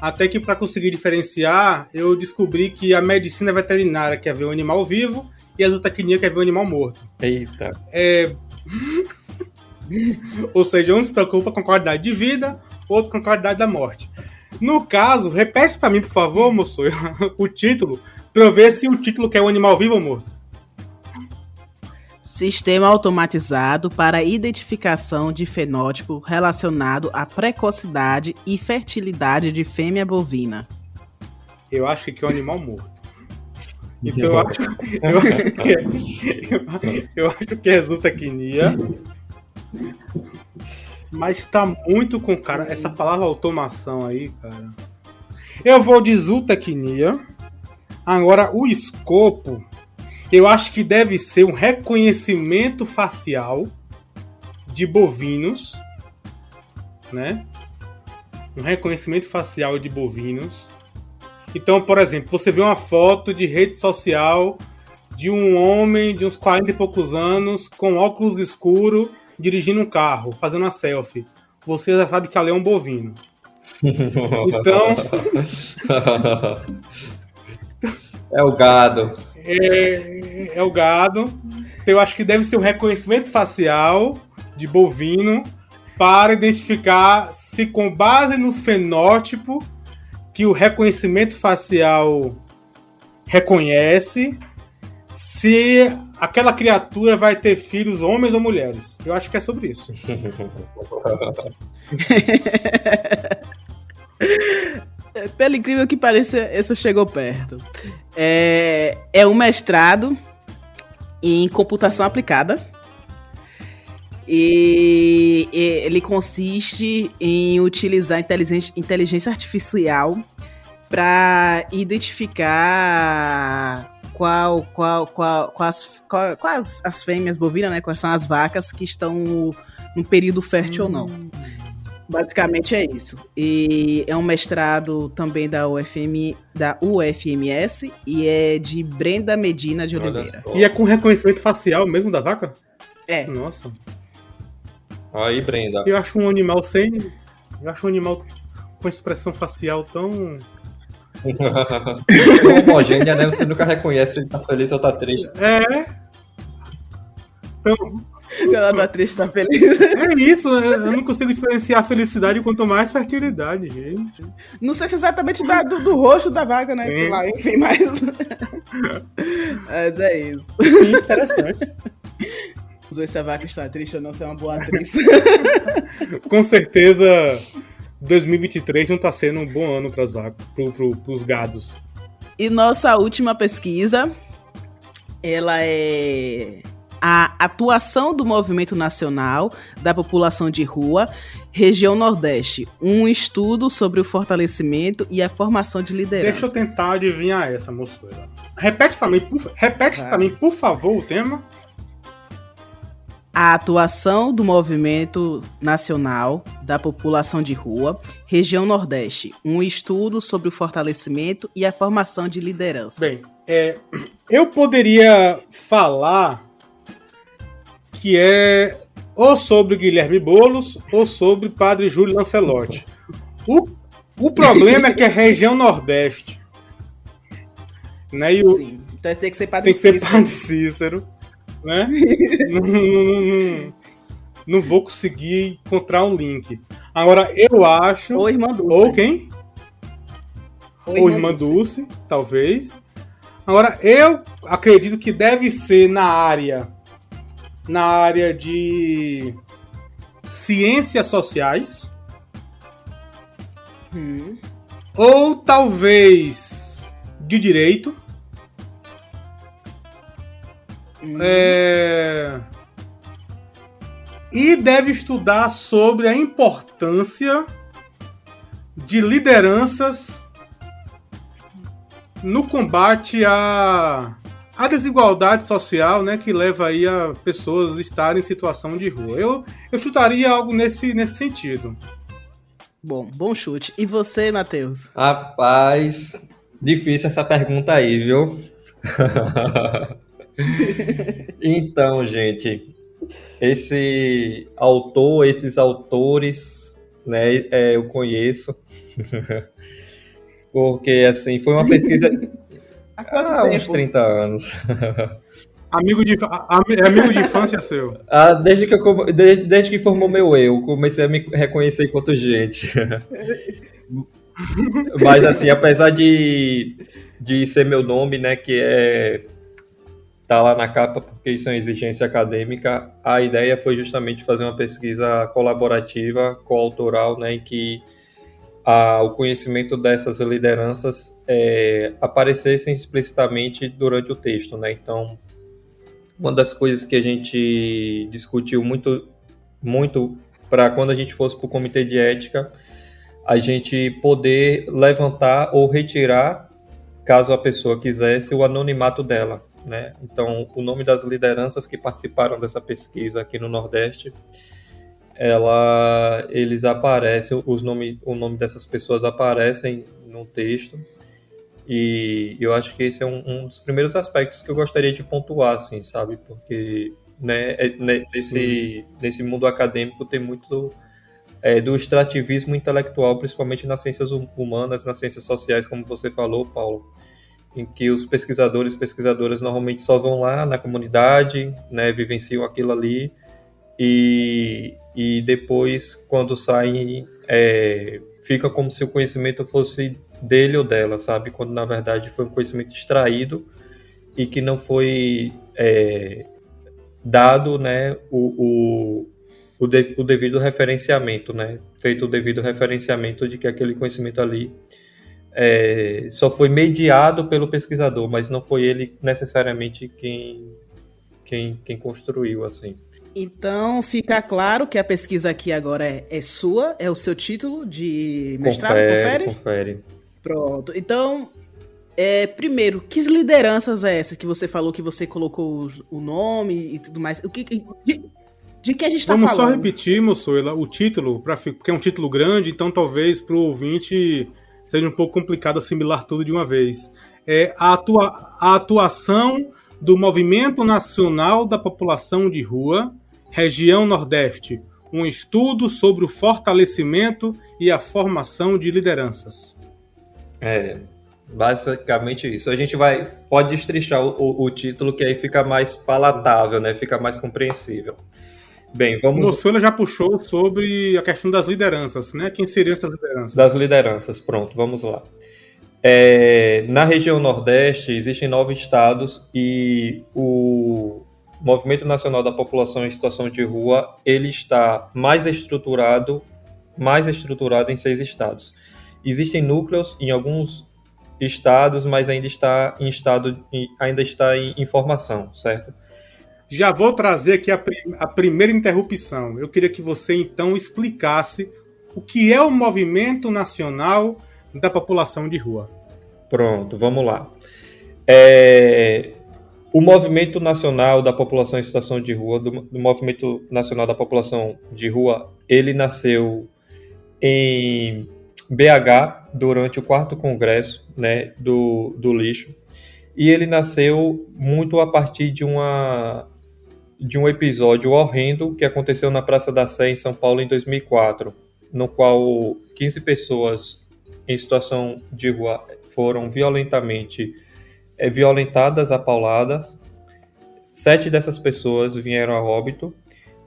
[SPEAKER 6] Até que, para conseguir diferenciar, eu descobri que a medicina veterinária quer ver o animal vivo e a zootecnia quer ver o animal morto.
[SPEAKER 1] Eita.
[SPEAKER 6] Ou seja, um se preocupa com a qualidade de vida, outro com a qualidade da morte. No caso, repete para mim, por favor, moço, o título, para eu ver se o título quer o animal vivo ou morto.
[SPEAKER 2] Sistema automatizado para identificação de fenótipo relacionado à precocidade e fertilidade de fêmea bovina.
[SPEAKER 6] Eu acho que é o animal morto. Então eu acho que é zootecnia. Mas tá muito com cara. Essa palavra automação aí, cara. Eu vou de zootecnia. Agora, o escopo, eu acho que deve ser um reconhecimento facial de bovinos, né? Um reconhecimento facial de bovinos. Então, por exemplo, você vê uma foto de rede social de um homem de uns 40 e poucos anos com óculos escuros dirigindo um carro, fazendo uma selfie, você já sabe que ali é um bovino. Então,
[SPEAKER 1] é o gado.
[SPEAKER 6] É o gado. Então, eu acho que deve ser um reconhecimento facial de bovino para identificar se, com base no fenótipo que o reconhecimento facial reconhece, se aquela criatura vai ter filhos, homens ou mulheres. Eu acho que é sobre isso.
[SPEAKER 2] Pelo incrível que pareça, essa chegou perto. É um mestrado em computação aplicada. E ele consiste em utilizar inteligência artificial para identificar quais as fêmeas bovinas, né? Quais são as vacas que estão no período fértil ou não. Basicamente é isso. E é um mestrado também da UFMS e é de Brenda Medina de Oliveira.
[SPEAKER 6] E é com reconhecimento facial mesmo da vaca?
[SPEAKER 2] É.
[SPEAKER 6] Nossa.
[SPEAKER 1] Aí, Brenda.
[SPEAKER 6] Eu acho um animal com expressão facial tão
[SPEAKER 1] homogênea, né? Você nunca reconhece se ele tá feliz ou tá triste.
[SPEAKER 6] Então,
[SPEAKER 2] ela tá triste, tá feliz.
[SPEAKER 6] É isso, eu não consigo diferenciar felicidade quanto mais fertilidade, gente.
[SPEAKER 2] Não sei se exatamente do rosto da vaca, né? Sei lá, enfim, mas é isso.
[SPEAKER 6] Sim, interessante.
[SPEAKER 2] Vamos ver se a vaca está triste ou não, se é uma boa atriz.
[SPEAKER 6] Com certeza, 2023 não tá sendo um bom ano para as vacas, pros gados.
[SPEAKER 2] E nossa última pesquisa, ela é a atuação do movimento nacional da população de rua, região Nordeste, um estudo sobre o fortalecimento e a formação de liderança.
[SPEAKER 6] Deixa eu tentar adivinhar essa, moçoeira. Repete pra mim, por favor, o tema.
[SPEAKER 2] A atuação do movimento nacional da população de rua, região Nordeste, um estudo sobre o fortalecimento e a formação de lideranças.
[SPEAKER 6] Bem, eu poderia falar que é ou sobre Guilherme Boulos ou sobre Padre Júlio Lancelotti. O problema é que é região Nordeste. Né?
[SPEAKER 2] Sim, então tem que ser Padre
[SPEAKER 6] Cícero. Né? Não vou conseguir encontrar um link. Agora, eu acho...
[SPEAKER 2] Ou Irmã Dulce.
[SPEAKER 6] Ou quem? Ou Irmã Dulce, talvez. Agora, eu acredito que deve ser na área de ciências sociais. Ou talvez de direito. E deve estudar sobre a importância de lideranças no combate à desigualdade social, né, que leva aí a pessoas estarem em situação de rua. Eu chutaria algo nesse sentido.
[SPEAKER 2] Bom chute. E você, Matheus?
[SPEAKER 1] Rapaz, difícil essa pergunta aí, viu? Então, gente, esses autores, né, eu conheço, porque, assim, foi uma pesquisa há uns 30 anos.
[SPEAKER 6] Amigo de infância seu.
[SPEAKER 1] Desde que formou meu eu, comecei a me reconhecer enquanto gente. Mas, assim, apesar de ser meu nome, né, que tá lá na capa porque isso é uma exigência acadêmica, a ideia foi justamente fazer uma pesquisa colaborativa, coautoral, né, em que o conhecimento dessas lideranças aparecessem explicitamente durante o texto, né? Então, uma das coisas que a gente discutiu muito, muito para quando a gente fosse para o comitê de ética, a gente poder levantar ou retirar, caso a pessoa quisesse, o anonimato dela, né? Então, o nome das lideranças que participaram dessa pesquisa aqui no Nordeste, eles aparecem, o nome dessas pessoas aparecem no texto, e eu acho que esse é um dos primeiros aspectos que eu gostaria de pontuar, assim, sabe? Porque né? Nesse mundo acadêmico tem muito do extrativismo intelectual, principalmente nas ciências humanas, nas ciências sociais, como você falou, Paulo, em que os pesquisadores e pesquisadoras normalmente só vão lá na comunidade, né, vivenciam aquilo ali, e depois, quando saem, fica como se o conhecimento fosse dele ou dela, sabe? Quando, na verdade, foi um conhecimento extraído e que não foi dado, né, o devido referenciamento, né? Feito o devido referenciamento de que aquele conhecimento ali só foi mediado pelo pesquisador, mas não foi ele necessariamente quem construiu, assim.
[SPEAKER 2] Então, fica claro que a pesquisa aqui agora é sua, é o seu título de mestrado, confere?
[SPEAKER 1] Confere.
[SPEAKER 2] Pronto. Então, primeiro, que lideranças é essa que você falou que você colocou o nome e tudo mais? De que a gente está falando?
[SPEAKER 6] Vamos só repetir, Moçoila, o título, porque é um título grande, então talvez para o ouvinte seja um pouco complicado assimilar tudo de uma vez. A atuação do Movimento Nacional da População de Rua, Região Nordeste, um estudo sobre o fortalecimento e a formação de lideranças.
[SPEAKER 1] Basicamente isso. A gente pode destrinchar o título, que aí fica mais palatável, né? Fica mais compreensível. Bem, vamos...
[SPEAKER 6] Moçoila já puxou sobre a questão das lideranças, né? Quem seriam essas lideranças?
[SPEAKER 1] Das lideranças, pronto, vamos lá. Na região Nordeste existem 9 estados e o Movimento Nacional da População em Situação de Rua, ele está mais estruturado em 6 estados. Existem núcleos em alguns estados, mas ainda está em formação, certo?
[SPEAKER 6] Já vou trazer aqui a primeira interrupção. Eu queria que você, então, explicasse o que é o Movimento Nacional da População de Rua.
[SPEAKER 1] Pronto, vamos lá. O Movimento Nacional da População em Situação de Rua, do Movimento Nacional da População de Rua, ele nasceu em BH durante o 4º Congresso, né, do lixo, e ele nasceu muito a partir de um episódio horrendo que aconteceu na Praça da Sé, em São Paulo, em 2004, no qual 15 pessoas em situação de rua foram violentadas a pauladas. 7 dessas pessoas vieram a óbito,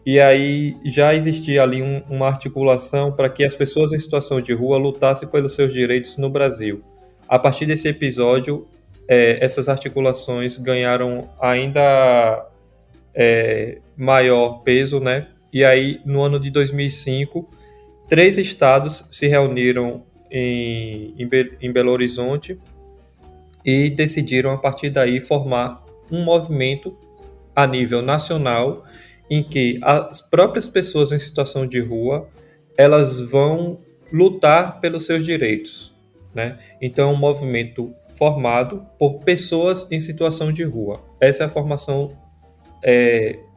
[SPEAKER 1] e aí já existia ali uma articulação para que as pessoas em situação de rua lutassem pelos seus direitos no Brasil. A partir desse episódio, essas articulações ganharam ainda maior peso, né? E aí, no ano de 2005, 3 estados se reuniram em Belo Horizonte e decidiram, a partir daí, formar um movimento a nível nacional em que as próprias pessoas em situação de rua, elas vão lutar pelos seus direitos, né? Então, um movimento formado por pessoas em situação de rua. Essa é a formação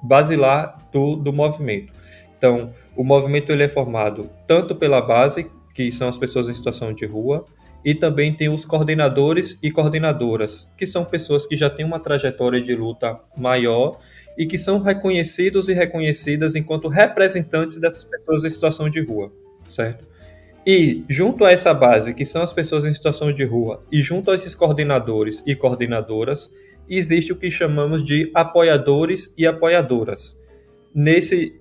[SPEAKER 1] basilar do movimento. Então, o movimento ele é formado tanto pela base, que são as pessoas em situação de rua, e também tem os coordenadores e coordenadoras, que são pessoas que já têm uma trajetória de luta maior e que são reconhecidos e reconhecidas enquanto representantes dessas pessoas em situação de rua, certo? E junto a essa base, que são as pessoas em situação de rua, e junto a esses coordenadores e coordenadoras, existe o que chamamos de apoiadores e apoiadoras. Nesse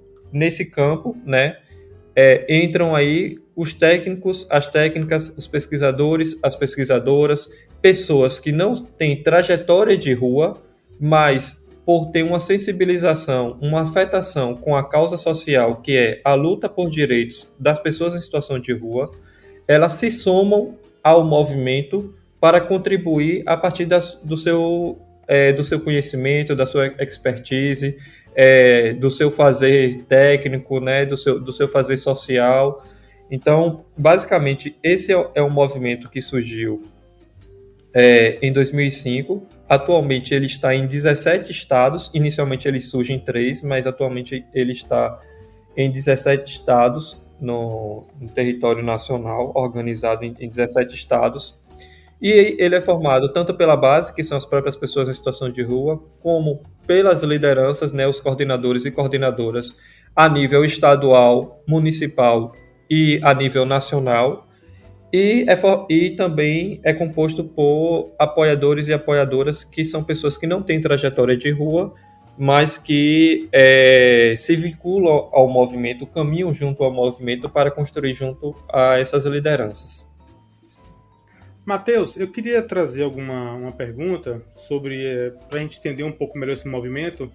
[SPEAKER 1] campo, né, entram aí os técnicos, as técnicas, os pesquisadores, as pesquisadoras, pessoas que não têm trajetória de rua, mas por ter uma sensibilização, uma afetação com a causa social, que é a luta por direitos das pessoas em situação de rua, elas se somam ao movimento para contribuir a partir do seu conhecimento, da sua expertise, do seu fazer técnico, né, do seu fazer social. Então, basicamente, esse é um movimento que surgiu em 2005. Atualmente ele está em 17 estados. Inicialmente ele surge em 3, mas atualmente ele está em 17 estados no território nacional, organizado em 17 estados. E ele é formado tanto pela base, que são as próprias pessoas em situação de rua, como pelas lideranças, né, os coordenadores e coordenadoras a nível estadual, municipal e a nível nacional. E também é composto por apoiadores e apoiadoras, que são pessoas que não têm trajetória de rua, mas que se vinculam ao movimento, caminham junto ao movimento para construir junto a essas lideranças.
[SPEAKER 6] Matheus, eu queria trazer uma pergunta sobre, para a gente entender um pouco melhor esse movimento.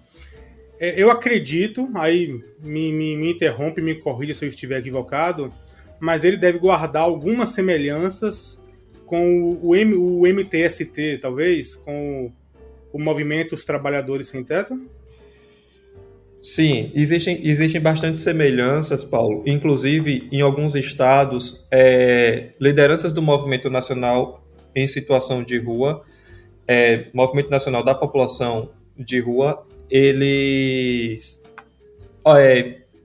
[SPEAKER 6] Eu acredito, aí me interrompe, me corrija se eu estiver equivocado, mas ele deve guardar algumas semelhanças com o MTST, talvez, com o Movimento dos Trabalhadores Sem Teto?
[SPEAKER 1] Sim, existem bastante semelhanças, Paulo. Inclusive, em alguns estados, lideranças do movimento nacional em situação de rua, movimento nacional da população de rua, eles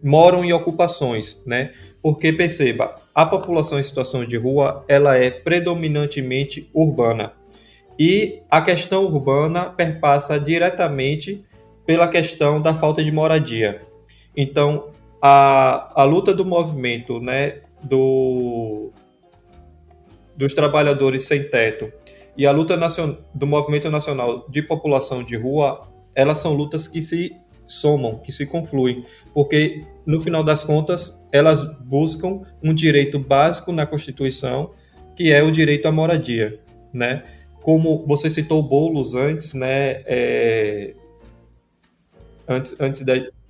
[SPEAKER 1] moram em ocupações, né? Porque, perceba, a população em situação de rua, ela é predominantemente urbana. E a questão urbana perpassa diretamente pela questão da falta de moradia. Então, a luta do movimento, né, dos trabalhadores sem teto e a luta do movimento nacional de população de rua, elas são lutas que se somam, que se confluem, porque, no final das contas, elas buscam um direito básico na Constituição, que é o direito à moradia, né? Como você citou o Boulos antes, né, antes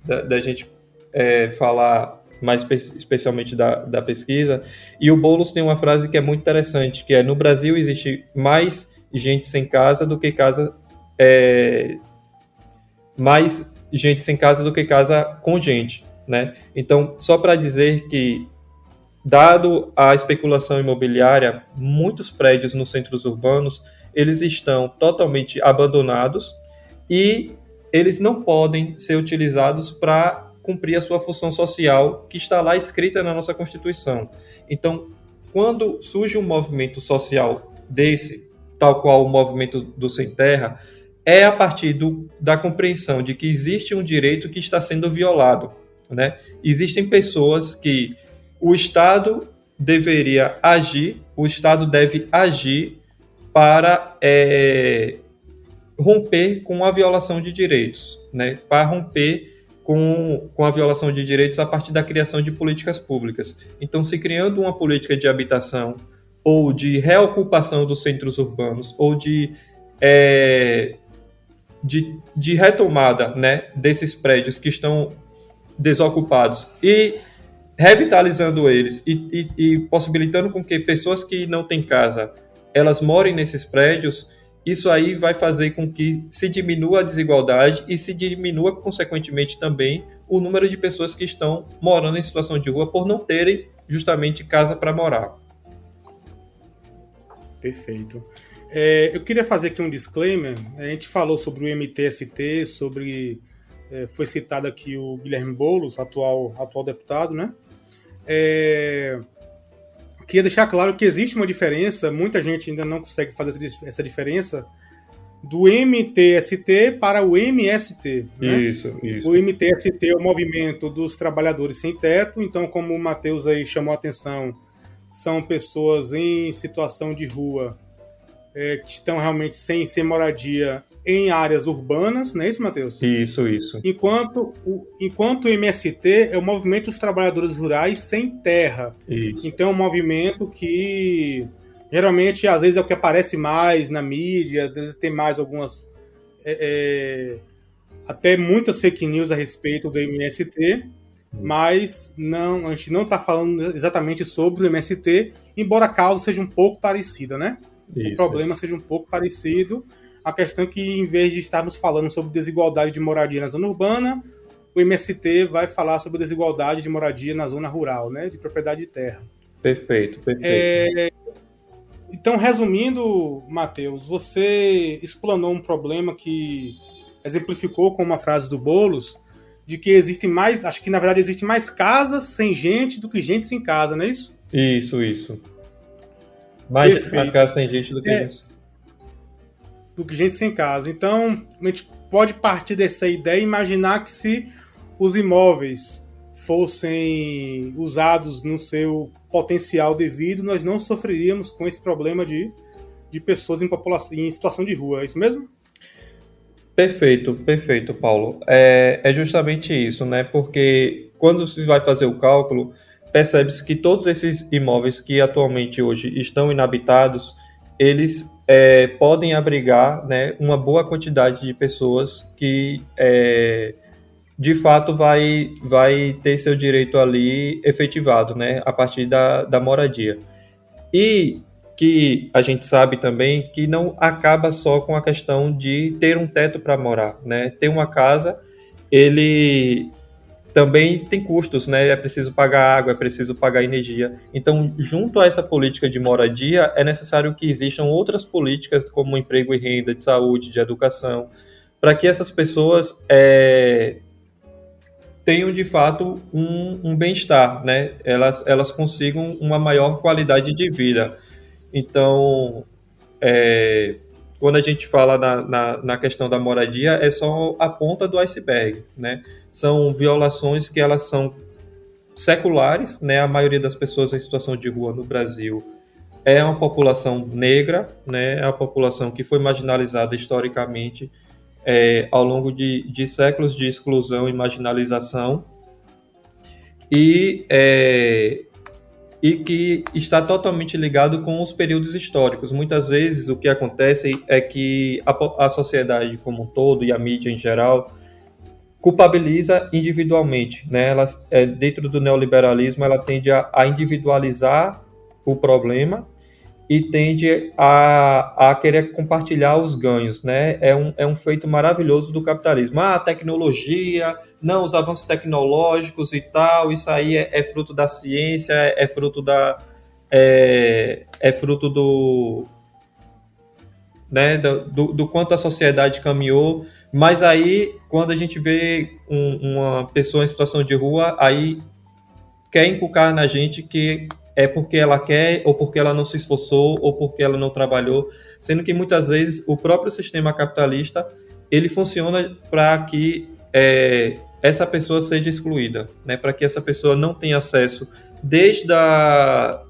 [SPEAKER 1] da gente falar mais especialmente da pesquisa, e o Boulos tem uma frase que é muito interessante, que é: no Brasil existe mais gente sem casa do que casa com gente, né? Então, só para dizer que, dado a especulação imobiliária, muitos prédios nos centros urbanos, eles estão totalmente abandonados e eles não podem ser utilizados para cumprir a sua função social, que está lá escrita na nossa Constituição. Então, quando surge um movimento social desse, tal qual o movimento do Sem Terra, é a partir da compreensão de que existe um direito que está sendo violado, né? Existem pessoas que o Estado deveria agir, o Estado deve agir para romper com a violação de direitos, né? Para romper com a violação de direitos a partir da criação de políticas públicas. Então, se criando uma política de habitação ou de reocupação dos centros urbanos ou de retomada, né, desses prédios que estão desocupados e revitalizando eles e possibilitando com que pessoas que não têm casa, elas morem nesses prédios, isso aí vai fazer com que se diminua a desigualdade e se diminua, consequentemente, também o número de pessoas que estão morando em situação de rua por não terem justamente casa para morar.
[SPEAKER 6] Perfeito. Eu queria fazer aqui um disclaimer. A gente falou sobre o MTST, foi citado aqui o Guilherme Boulos, atual deputado, né? Queria deixar claro que existe uma diferença, muita gente ainda não consegue fazer essa diferença, do MTST para o MST. Né?
[SPEAKER 1] Isso.
[SPEAKER 6] O MTST é o Movimento dos Trabalhadores Sem Teto, então, como o Matheus aí chamou a atenção, são pessoas em situação de rua que estão realmente sem moradia em áreas urbanas, não é isso, Matheus?
[SPEAKER 1] Isso.
[SPEAKER 6] Enquanto o MST é o Movimento dos Trabalhadores Rurais Sem Terra.
[SPEAKER 1] Isso.
[SPEAKER 6] Então é um movimento que geralmente, às vezes, é o que aparece mais na mídia, às vezes tem mais algumas até muitas fake news a respeito do MST, mas a gente não está falando exatamente sobre o MST, embora a causa seja um pouco parecida, né? O problema seja um pouco parecido. A questão é que, em vez de estarmos falando sobre desigualdade de moradia na zona urbana, o MST vai falar sobre desigualdade de moradia na zona rural, né? De propriedade de terra.
[SPEAKER 1] Perfeito.
[SPEAKER 6] Então, resumindo, Matheus, você explanou um problema que exemplificou com uma frase do Boulos, de que existem mais, acho que na verdade existem mais casas sem gente do que gente sem casa, não é isso?
[SPEAKER 1] Isso. Mais
[SPEAKER 6] Perfeito.
[SPEAKER 1] casa sem gente do que gente.
[SPEAKER 6] Do que gente sem casa. Então, a gente pode partir dessa ideia e imaginar que se os imóveis fossem usados no seu potencial devido, nós não sofreríamos com esse problema de pessoas em situação de rua. É isso mesmo?
[SPEAKER 1] Perfeito, Paulo. É justamente isso, né? Porque quando se vai fazer o cálculo, percebe-se que todos esses imóveis que atualmente hoje estão inabitados, eles podem abrigar, né, uma boa quantidade de pessoas que de fato vai ter seu direito ali efetivado, né, a partir da moradia. E que a gente sabe também que não acaba só com a questão de ter um teto para morar, né? Ter uma casa, ele também tem custos, né? É preciso pagar água, é preciso pagar energia. Então, junto a essa política de moradia, é necessário que existam outras políticas como emprego e renda, de saúde, de educação, para que essas pessoas tenham de fato um bem-estar, né? Elas consigam uma maior qualidade de vida. Então, quando a gente fala na questão da moradia, é só a ponta do iceberg, né? São violações que elas são seculares, né? A maioria das pessoas em situação de rua no Brasil é uma população negra, né? É uma população que foi marginalizada historicamente ao longo de séculos de exclusão e marginalização e que está totalmente ligado com os períodos históricos. Muitas vezes o que acontece é que a sociedade como um todo e a mídia em geral culpabiliza individualmente, né? Dentro do neoliberalismo, ela tende a individualizar o problema e tende a querer compartilhar os ganhos, né? É um feito maravilhoso do capitalismo. A tecnologia, não, os avanços tecnológicos e tal, isso aí é fruto da ciência, é fruto do, né, do quanto a sociedade caminhou. Mas aí, quando a gente vê uma pessoa em situação de rua, aí quer inculcar na gente que é porque ela quer, ou porque ela não se esforçou, ou porque ela não trabalhou, sendo que muitas vezes o próprio sistema capitalista, ele funciona para que essa pessoa seja excluída, né? Para que essa pessoa não tenha acesso, desde a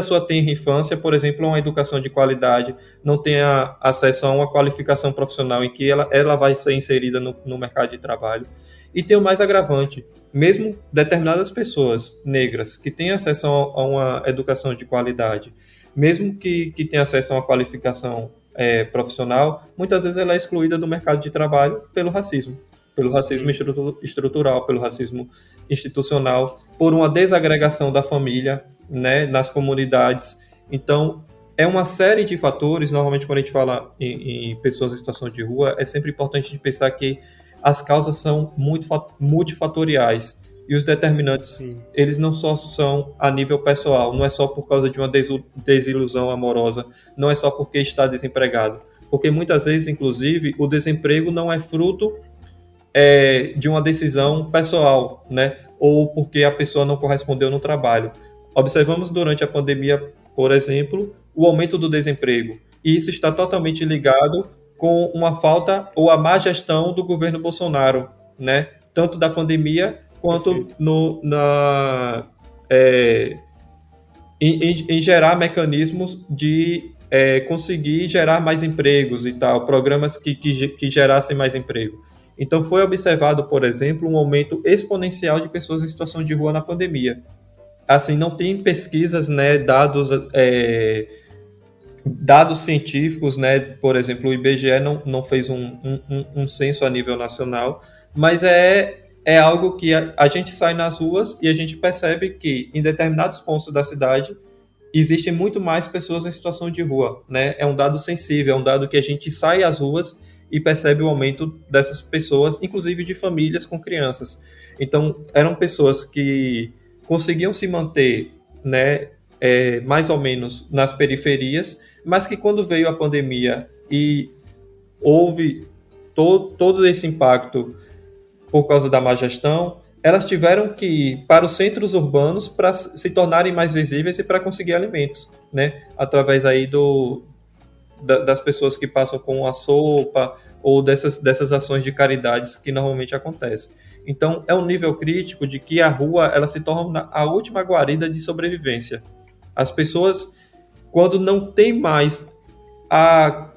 [SPEAKER 1] sua tenra infância, por exemplo, a uma educação de qualidade, não tenha acesso a uma qualificação profissional em que ela vai ser inserida no mercado de trabalho. E tem o mais agravante, mesmo determinadas pessoas negras que têm acesso a uma educação de qualidade, mesmo que tenham acesso a uma qualificação profissional, muitas vezes ela é excluída do mercado de trabalho pelo racismo estrutural, pelo racismo institucional, por uma desagregação da família, né, nas comunidades. Então, é uma série de fatores. Normalmente, quando a gente fala em pessoas em situação de rua, é sempre importante de pensar que as causas são muito multifatoriais e os determinantes, eles não só são a nível pessoal, não é só por causa de uma desilusão amorosa, não é só porque está desempregado, porque muitas vezes, inclusive, o desemprego não é fruto de uma decisão pessoal, né? Ou porque a pessoa não correspondeu no trabalho. Observamos durante a pandemia, por exemplo, o aumento do desemprego, e isso está totalmente ligado com uma falta ou a má gestão do governo Bolsonaro, né? Tanto da pandemia quanto em gerar mecanismos de conseguir gerar mais empregos e tal, programas que gerassem mais emprego. Então foi observado, por exemplo, um aumento exponencial de pessoas em situação de rua na pandemia. Assim, não tem pesquisas, né, dados científicos, né? Por exemplo, o IBGE não fez um censo a nível nacional, mas é algo que a gente sai nas ruas e a gente percebe que em determinados pontos da cidade existem muito mais pessoas em situação de rua, né? É um dado sensível, é um dado que a gente sai às ruas e percebe o aumento dessas pessoas, inclusive de famílias com crianças. Então, eram pessoas que conseguiam se manter, né, mais ou menos nas periferias, mas que quando veio a pandemia e houve todo esse impacto por causa da má gestão, elas tiveram que ir para os centros urbanos para se tornarem mais visíveis e para conseguir alimentos, né? Através aí das pessoas que passam com a sopa ou dessas ações de caridades que normalmente acontecem. Então, é um nível crítico de que a rua ela se torna a última guarida de sobrevivência. As pessoas, quando não tem mais a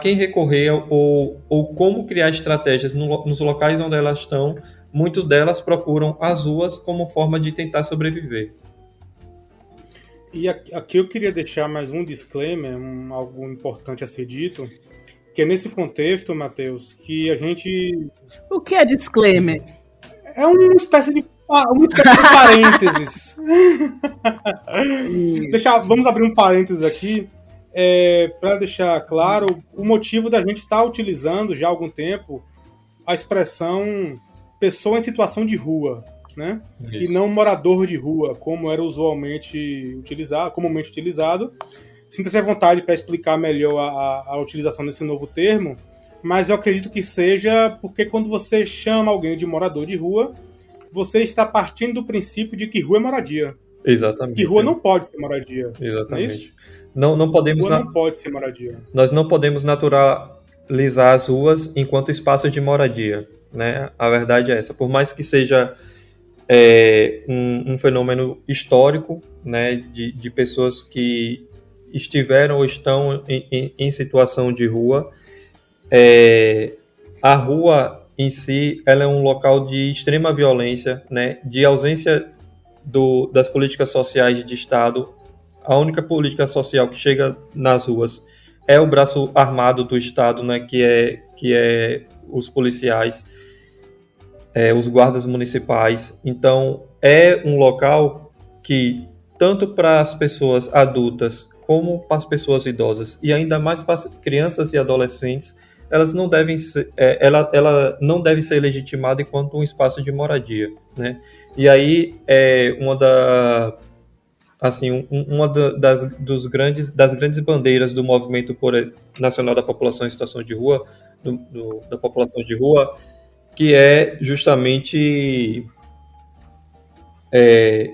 [SPEAKER 1] quem recorrer ou como criar estratégias nos locais onde elas estão, muitas delas procuram as ruas como forma de tentar sobreviver.
[SPEAKER 6] E aqui eu queria deixar mais um disclaimer, algo importante a ser dito, que é nesse contexto, Matheus, que a gente...
[SPEAKER 2] O que é disclaimer?
[SPEAKER 6] É uma espécie de parênteses. Vamos abrir um parênteses aqui, para deixar claro o motivo da gente estar utilizando já há algum tempo a expressão pessoa em situação de rua, né? E não morador de rua, como era comumente utilizado. Sinta-se à vontade para explicar melhor a utilização desse novo termo, mas eu acredito que seja porque quando você chama alguém de morador de rua, você está partindo do princípio de que rua é moradia.
[SPEAKER 1] Exatamente.
[SPEAKER 6] Que rua não pode ser moradia.
[SPEAKER 1] Exatamente.
[SPEAKER 6] Não é isso?
[SPEAKER 1] Não podemos
[SPEAKER 6] rua não pode ser moradia.
[SPEAKER 1] Nós não podemos naturalizar as ruas enquanto espaço de moradia, né? A verdade é essa. Por mais que seja um fenômeno histórico, né, de pessoas que estiveram ou estão em situação de rua, a rua em si ela é um local de extrema violência, né, de ausência das políticas sociais de Estado. A única política social que chega nas ruas é o braço armado do Estado, né, que é os policiais, os guardas municipais. Então, é um local que, tanto para as pessoas adultas como para as pessoas idosas, e ainda mais para as crianças e adolescentes, ela não deve ser legitimada enquanto um espaço de moradia, né? E aí, das grandes bandeiras do movimento nacional da população em situação de rua, da população de rua, que é justamente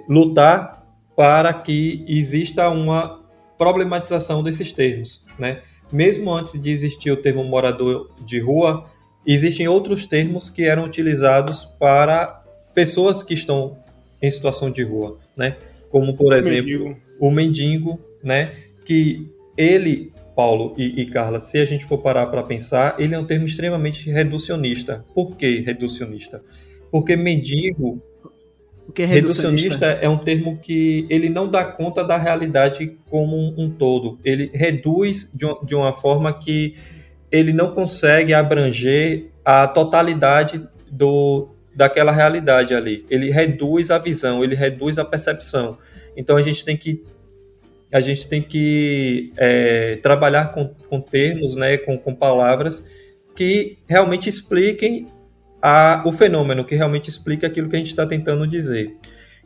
[SPEAKER 1] lutar para que exista uma problematização desses termos, né? Mesmo antes de existir o termo morador de rua, existem outros termos que eram utilizados para pessoas que estão em situação de rua, né? Como, por exemplo, o mendigo, né? Que ele, Paulo e Carla, se a gente for parar para pensar, ele é um termo extremamente reducionista. Por que reducionista? Porque mendigo...
[SPEAKER 2] O que é reducionista?
[SPEAKER 1] É um termo que ele não dá conta da realidade como um todo. Ele reduz de uma forma que ele não consegue abranger a totalidade daquela realidade ali. Ele reduz a visão, ele reduz a percepção. Então a gente tem que trabalhar com termos, né, com palavras que realmente expliquem o fenômeno, que realmente explica aquilo que a gente está tentando dizer.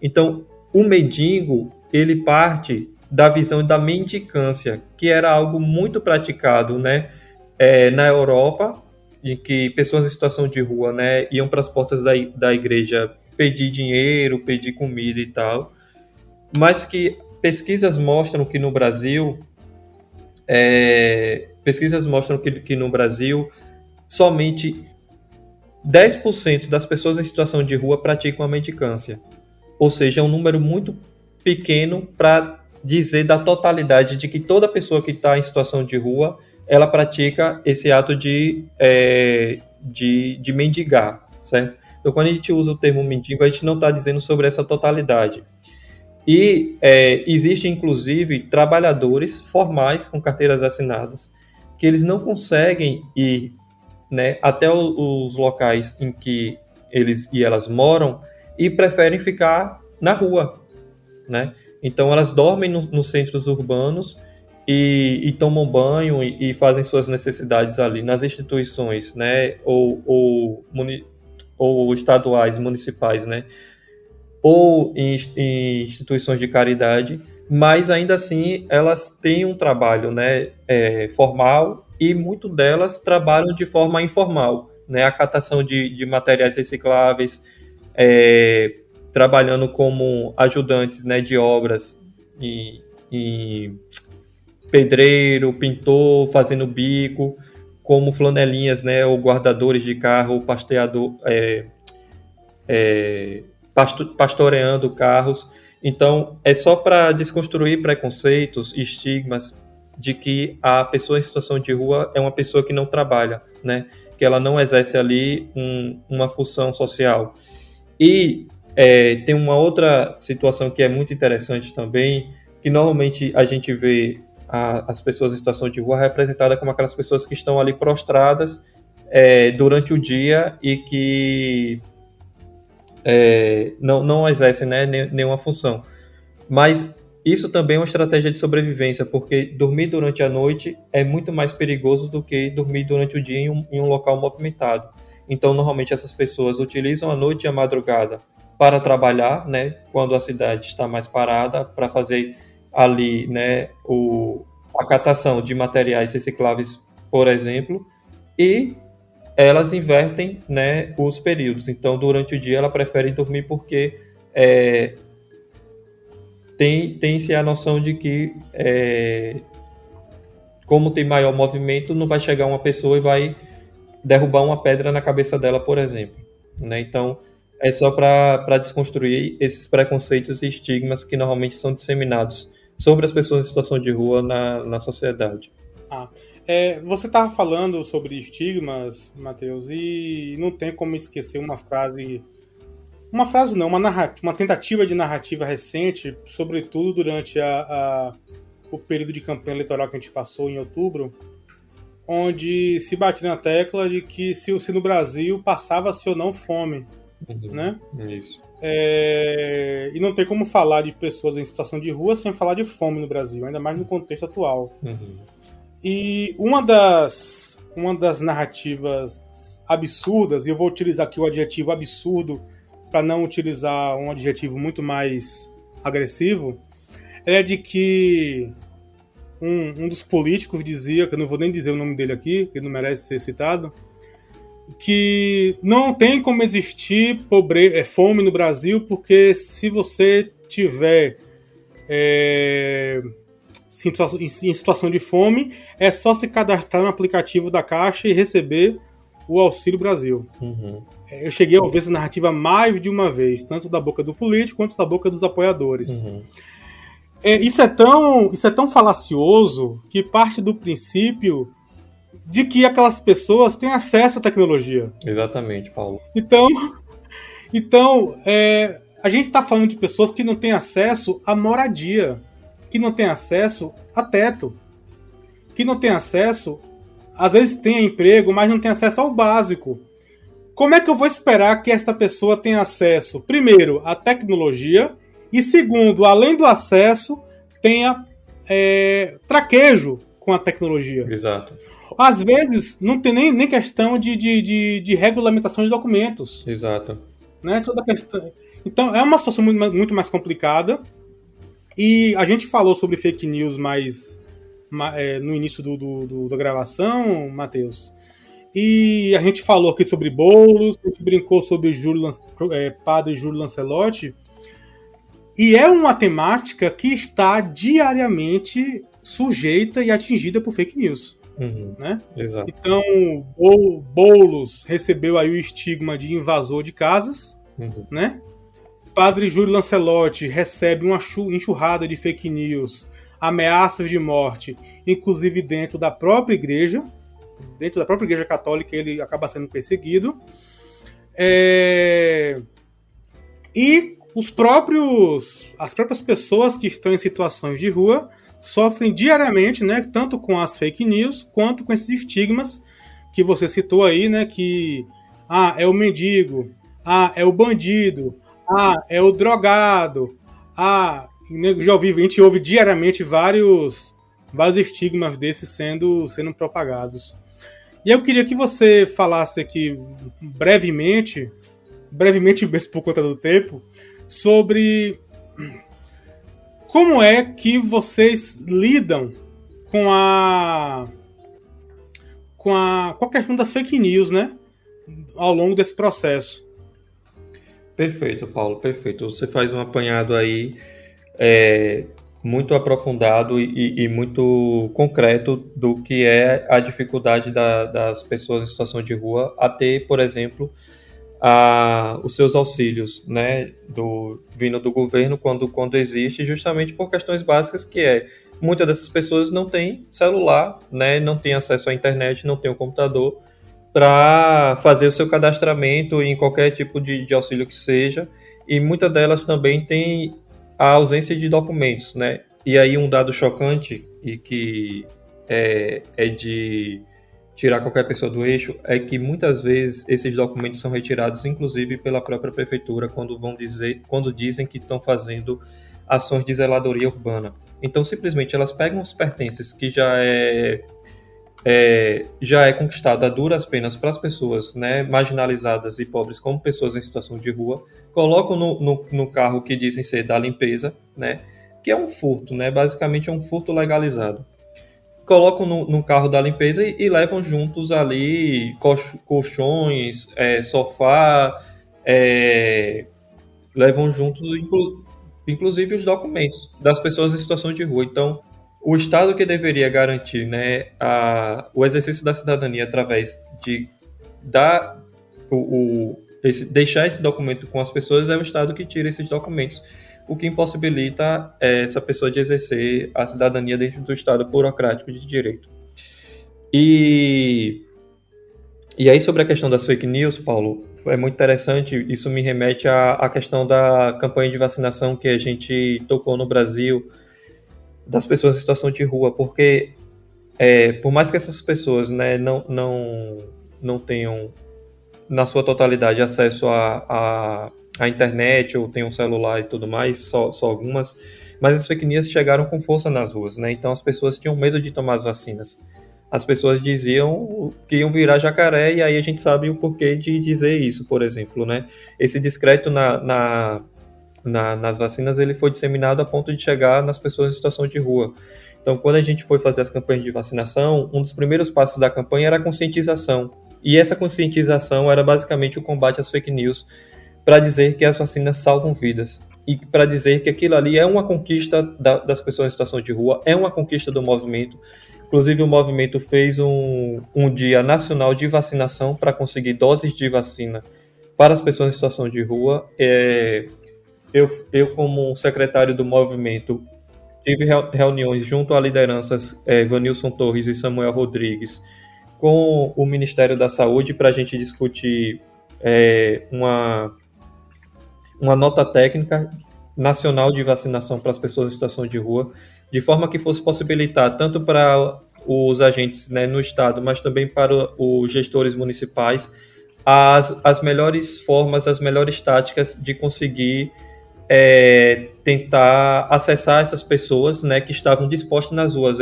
[SPEAKER 1] Então, o mendigo, ele parte da visão da mendicância, que era algo muito praticado, né, na Europa, em que pessoas em situação de rua, né, iam para as portas da igreja pedir dinheiro, pedir comida e tal, mas que pesquisas mostram que no Brasil, somente 10% das pessoas em situação de rua praticam a mendicância. Ou seja, é um número muito pequeno para dizer da totalidade de que toda pessoa que está em situação de rua, ela pratica esse ato de mendigar, certo? Então, quando a gente usa o termo mendigo, a gente não está dizendo sobre essa totalidade. E existem, inclusive, trabalhadores formais com carteiras assinadas que eles não conseguem ir, né, até os locais em que eles e elas moram e preferem ficar na rua, né? Então elas dormem nos centros urbanos e tomam banho e fazem suas necessidades ali nas instituições, né? Ou estaduais, municipais, né? Ou em instituições de caridade, mas ainda assim elas têm um trabalho, né, formal, e muitas delas trabalham de forma informal, né, a catação de materiais recicláveis, trabalhando como ajudantes, né, de obras e pedreiro, pintor, fazendo bico, como flanelinhas, né, ou guardadores de carro, pastoreando carros. Então, é só para desconstruir preconceitos e estigmas de que a pessoa em situação de rua é uma pessoa que não trabalha, né? Que ela não exerce ali uma função social. E tem uma outra situação que é muito interessante também, que normalmente a gente vê as pessoas em situação de rua representadas como aquelas pessoas que estão ali prostradas durante o dia e que não exercem, né, nenhuma função. Mas isso também é uma estratégia de sobrevivência, porque dormir durante a noite é muito mais perigoso do que dormir durante o dia em um local movimentado. Então, normalmente, essas pessoas utilizam a noite e a madrugada para trabalhar, né, quando a cidade está mais parada, para fazer ali, né, a catação de materiais recicláveis, por exemplo, e elas invertem, né, os períodos. Então, durante o dia, ela prefere dormir porque tem-se a noção de que, como tem maior movimento, não vai chegar uma pessoa e vai derrubar uma pedra na cabeça dela, por exemplo, né? Então, é só para desconstruir esses preconceitos e estigmas que normalmente são disseminados sobre as pessoas em situação de rua na sociedade.
[SPEAKER 6] Você estava falando sobre estigmas, Matheus, e não tem como esquecer uma tentativa de narrativa recente, sobretudo durante o período de campanha eleitoral que a gente passou em outubro, onde se batia na tecla de que se no Brasil passava-se ou não fome, né?
[SPEAKER 1] Isso.
[SPEAKER 6] E não tem como falar de pessoas em situação de rua sem falar de fome no Brasil, ainda mais no contexto atual. E uma das narrativas absurdas, e eu vou utilizar aqui o adjetivo absurdo para não utilizar um adjetivo muito mais agressivo, é de que um dos políticos dizia, que eu não vou nem dizer o nome dele aqui, que ele não merece ser citado, que não tem como existir fome no Brasil, porque se você tiver em situação de fome, é só se cadastrar no aplicativo da Caixa e receber o Auxílio Brasil. Eu cheguei a ouvir essa narrativa mais de uma vez, tanto da boca do político quanto da boca dos apoiadores. Isso é tão falacioso que parte do princípio de que aquelas pessoas têm acesso à tecnologia.
[SPEAKER 1] Exatamente, Paulo.
[SPEAKER 6] Então a gente está falando de pessoas que não têm acesso à moradia, que não têm acesso a teto, que não têm acesso, às vezes tem emprego, mas não tem acesso ao básico. Como é que eu vou esperar que esta pessoa tenha acesso, primeiro, à tecnologia, e segundo, além do acesso, tenha traquejo com a tecnologia?
[SPEAKER 1] Exato.
[SPEAKER 6] Às vezes, não tem nem questão de regulamentação de documentos.
[SPEAKER 1] Exato.
[SPEAKER 6] Né? Toda questão. Então, é uma situação muito mais complicada. E a gente falou sobre fake news no início da gravação, Matheus. E a gente falou aqui sobre Boulos, a gente brincou sobre Padre Júlio Lancelotti. E é uma temática que está diariamente sujeita e atingida por fake news. Né?
[SPEAKER 1] Exato.
[SPEAKER 6] Então, Boulos recebeu aí o estigma de invasor de casas, né? Padre Júlio Lancelotti recebe uma enxurrada de fake news, ameaças de morte, inclusive dentro da própria igreja católica, ele acaba sendo perseguido. E as próprias pessoas que estão em situações de rua sofrem diariamente, né, tanto com as fake news quanto com esses estigmas que você citou aí, né, que é o mendigo, é o bandido, é o drogado, a gente ouve diariamente vários estigmas desses sendo propagados. E eu queria que você falasse aqui brevemente mesmo por conta do tempo, sobre como é que vocês lidam com a questão das fake news, né, ao longo desse processo.
[SPEAKER 1] Perfeito, Paulo, perfeito. Você faz um apanhado aí muito aprofundado e muito concreto do que é a dificuldade das pessoas em situação de rua a ter, por exemplo, os seus auxílios, né, vindo do governo quando existe, justamente por questões básicas que muitas dessas pessoas não têm celular, né, não têm acesso à internet, não têm um computador para fazer o seu cadastramento em qualquer tipo de auxílio que seja, e muitas delas também têm a ausência de documentos, né? E aí um dado chocante e que é de tirar qualquer pessoa do eixo é que muitas vezes esses documentos são retirados, inclusive pela própria prefeitura, quando dizem que estão fazendo ações de zeladoria urbana. Então simplesmente elas pegam os pertences que já é conquistado a duras penas para as pessoas, né, marginalizadas e pobres como pessoas em situação de rua, colocam no carro que dizem ser da limpeza, né, que é um furto, né, basicamente é um furto legalizado. Colocam no carro da limpeza e levam juntos ali colchões, sofá, levam juntos inclusive os documentos das pessoas em situação de rua. Então, o Estado que deveria garantir, né, o exercício da cidadania através de deixar esse documento com as pessoas é o Estado que tira esses documentos, o que impossibilita essa pessoa de exercer a cidadania dentro do Estado burocrático de direito. E aí, sobre a questão das fake news, Paulo, é muito interessante, isso me remete à questão da campanha de vacinação que a gente tocou no Brasil, das pessoas em situação de rua, porque por mais que essas pessoas, né, não tenham na sua totalidade acesso à internet ou tenham celular e tudo mais, só algumas, mas as fake news chegaram com força nas ruas, né? Então as pessoas tinham medo de tomar as vacinas. As pessoas diziam que iam virar jacaré, e aí a gente sabe o porquê de dizer isso, por exemplo, né? Esse descrédito nas vacinas, ele foi disseminado a ponto de chegar nas pessoas em situação de rua. Então, quando a gente foi fazer as campanhas de vacinação, um dos primeiros passos da campanha era a conscientização. E essa conscientização era basicamente o combate às fake news, para dizer que as vacinas salvam vidas. E para dizer que aquilo ali é uma conquista das pessoas em situação de rua, é uma conquista do movimento. Inclusive, o movimento fez um dia nacional de vacinação para conseguir doses de vacina para as pessoas em situação de rua. Eu, como secretário do movimento, tive reuniões junto a lideranças Vanilson Torres e Samuel Rodrigues com o Ministério da Saúde para a gente discutir uma nota técnica nacional de vacinação para as pessoas em situação de rua, de forma que fosse possibilitar tanto para os agentes, né, no estado, mas também para os gestores municipais as melhores formas, as melhores táticas de conseguir tentar acessar essas pessoas, né, que estavam dispostas nas ruas.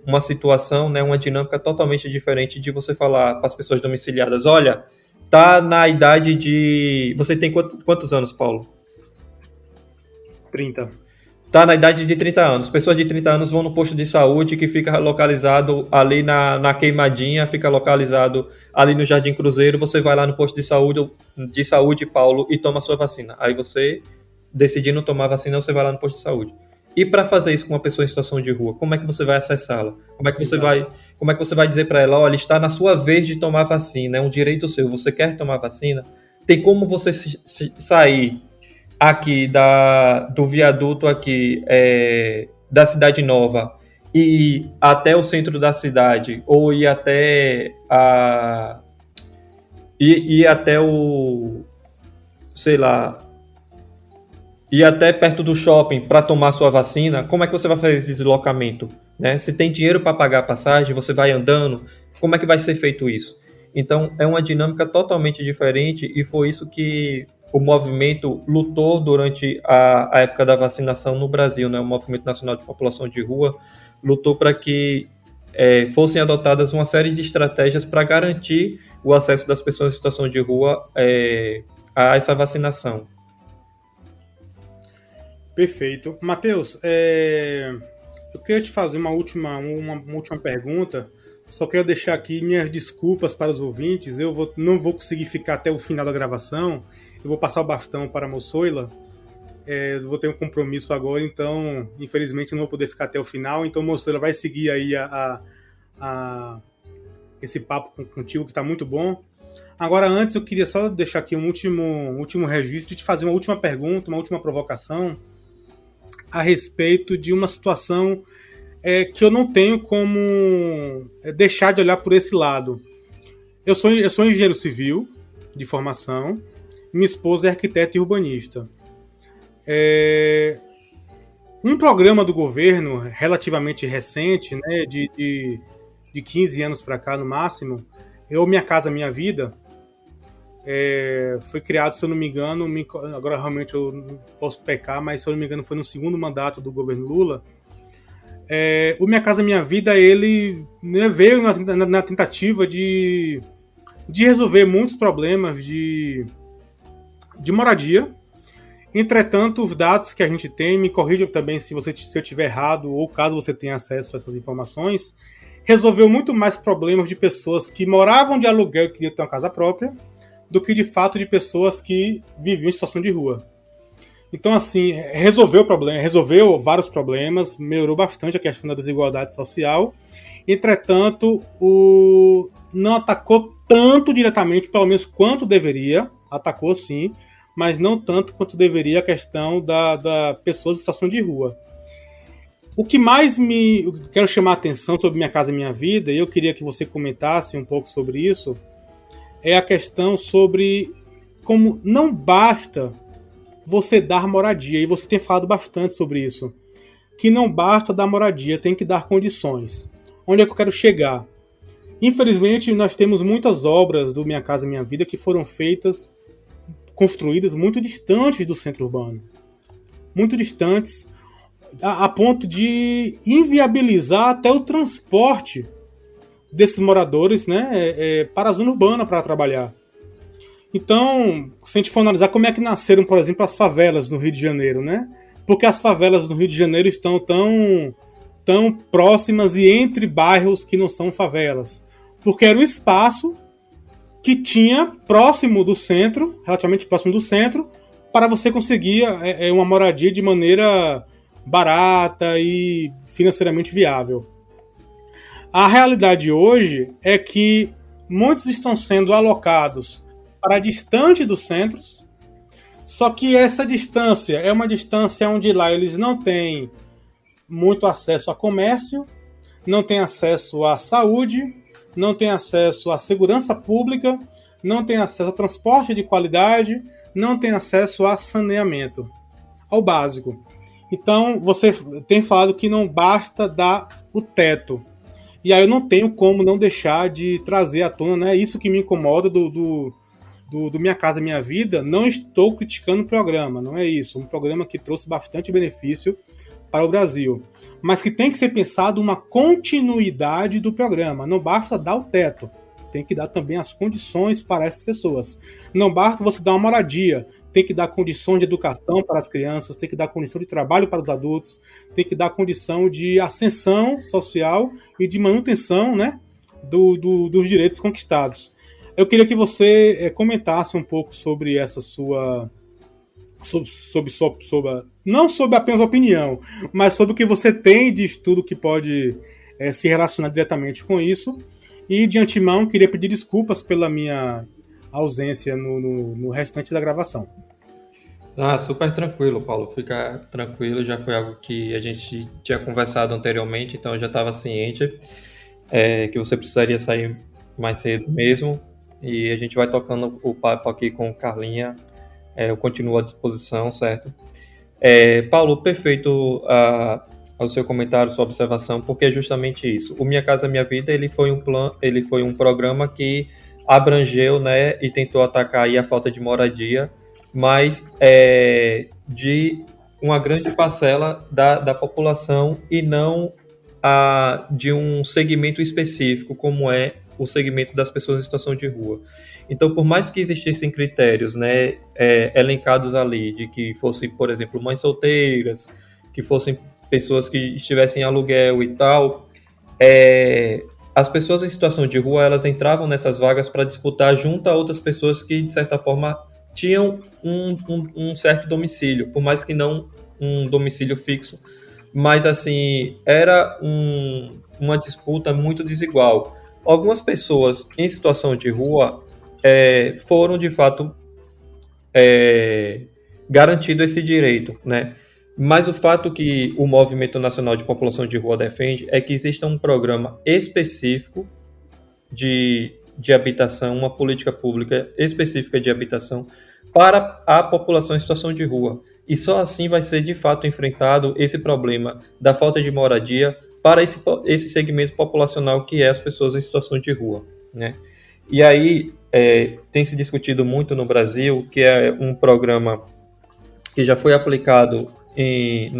[SPEAKER 1] Uma situação, né, uma dinâmica totalmente diferente de você falar para as pessoas domiciliadas: olha, tá na idade de... Você tem quantos anos, Paulo?
[SPEAKER 6] 30.
[SPEAKER 1] Tá na idade de 30 anos. Pessoas de 30 anos vão no posto de saúde que fica localizado ali na Queimadinha, fica localizado ali no Jardim Cruzeiro. Você vai lá no posto de saúde, Paulo, e toma a sua vacina. Aí você, decidindo tomar a vacina, você vai lá no posto de saúde. E para fazer isso com uma pessoa em situação de rua, como é que você vai acessá-la? Como é que você vai dizer para ela: olha, está na sua vez de tomar vacina, é um direito seu, você quer tomar vacina? Tem como você sair aqui do viaduto aqui da Cidade Nova e ir até o centro da cidade, ou ir até ir até perto do shopping para tomar sua vacina? Como é que você vai fazer esse deslocamento, né? Se tem dinheiro para pagar a passagem, você vai andando, como é que vai ser feito isso? Então, é uma dinâmica totalmente diferente, e foi isso que o movimento lutou durante a época da vacinação no Brasil, né? O Movimento Nacional de População de Rua lutou para que fossem adotadas uma série de estratégias para garantir o acesso das pessoas em situação de rua a essa vacinação.
[SPEAKER 6] Perfeito. Matheus, eu queria te fazer uma última pergunta. Só quero deixar aqui minhas desculpas para os ouvintes. Não vou conseguir ficar até o final da gravação. Eu vou passar o bastão para a Moçoila. Vou ter um compromisso agora, então infelizmente não vou poder ficar até o final. Então, Moçoila, vai seguir aí esse papo contigo, que está muito bom. Agora, antes, eu queria só deixar aqui um último registro e te fazer uma última pergunta, uma última provocação a respeito de uma situação que eu não tenho como deixar de olhar por esse lado. Eu sou engenheiro civil de formação, minha esposa é arquiteta e urbanista. Um programa do governo relativamente recente, né, de 15 anos para cá no máximo, Minha Casa Minha Vida, foi criado, se eu não me engano, agora realmente eu não posso pecar, mas se eu não me engano foi no segundo mandato do governo Lula. O Minha Casa Minha Vida, ele, né, veio na tentativa de resolver muitos problemas de moradia. Entretanto, os dados que a gente tem, me corrija também se eu estiver errado, ou caso você tenha acesso a essas informações, resolveu muito mais problemas de pessoas que moravam de aluguel e queriam ter uma casa própria, do que de fato de pessoas que viviam em situação de rua. Então, assim, resolveu vários problemas, melhorou bastante a questão da desigualdade social. Entretanto, não atacou tanto diretamente, pelo menos quanto deveria, atacou sim, mas não tanto quanto deveria a questão da pessoas em situação de rua. O que mais quero chamar a atenção sobre Minha Casa Minha Vida, e eu queria que você comentasse um pouco sobre isso, é a questão sobre como não basta você dar moradia, e você tem falado bastante sobre isso, que não basta dar moradia, tem que dar condições. Onde é que eu quero chegar? Infelizmente, nós temos muitas obras do Minha Casa Minha Vida que foram construídas muito distantes do centro urbano. Muito distantes, a ponto de inviabilizar até o transporte desses moradores, né, para a zona urbana para trabalhar. Então, se a gente for analisar como é que nasceram, por exemplo, as favelas no Rio de Janeiro, né? Porque as favelas no Rio de Janeiro estão tão próximas e entre bairros que não são favelas. Porque era o espaço que tinha próximo do centro, relativamente próximo do centro, para você conseguir uma moradia de maneira barata e financeiramente viável. A realidade hoje é que muitos estão sendo alocados para distante dos centros, só que essa distância é uma distância onde lá eles não têm muito acesso a comércio, não têm acesso à saúde, não têm acesso à segurança pública, não têm acesso a transporte de qualidade, não têm acesso a saneamento, ao básico. Então, você tem falado que não basta dar o teto. E aí eu não tenho como não deixar de trazer à tona, né? Isso que me incomoda do Minha Casa Minha Vida. Não estou criticando o programa, não é isso. Um programa que trouxe bastante benefício para o Brasil. Mas que tem que ser pensado uma continuidade do programa. Não basta dar o teto. Tem que dar também as condições para essas pessoas. Não basta você dar uma moradia. Tem que dar condições de educação para as crianças, tem que dar condição de trabalho para os adultos, tem que dar condição de ascensão social e de manutenção, né, dos direitos conquistados. Eu queria que você comentasse um pouco sobre essa sua... não sobre apenas opinião, mas sobre o que você tem de estudo que pode se relacionar diretamente com isso. E, de antemão, queria pedir desculpas pela minha ausência no restante da gravação.
[SPEAKER 1] Super tranquilo, Paulo. Fica tranquilo, já foi algo que a gente tinha conversado anteriormente, então eu já estava ciente que você precisaria sair mais cedo mesmo. E a gente vai tocando o papo aqui com o Carlinha. Eu continuo à disposição, certo? Paulo, perfeito ao seu comentário, sua observação, porque é justamente isso. O Minha Casa Minha Vida, ele foi um programa que abrangeu, né, e tentou atacar aí a falta de moradia, mas de uma grande parcela da população e não de um segmento específico, como é o segmento das pessoas em situação de rua. Então, por mais que existissem critérios, né, elencados ali, de que fossem, por exemplo, mães solteiras, que fossem pessoas que estivessem em aluguel e tal, as pessoas em situação de rua, elas entravam nessas vagas para disputar junto a outras pessoas que, de certa forma, tinham um certo domicílio, por mais que não um domicílio fixo. Mas, assim, era uma disputa muito desigual. Algumas pessoas em situação de rua foram, de fato, garantido esse direito, né? Mas o fato que o Movimento Nacional de População de Rua defende é que exista um programa específico de habitação, uma política pública específica de habitação para a população em situação de rua. E só assim vai ser, de fato, enfrentado esse problema da falta de moradia para esse segmento populacional que é as pessoas em situação de rua, né? E aí tem se discutido muito no Brasil, que é um programa que já foi aplicado em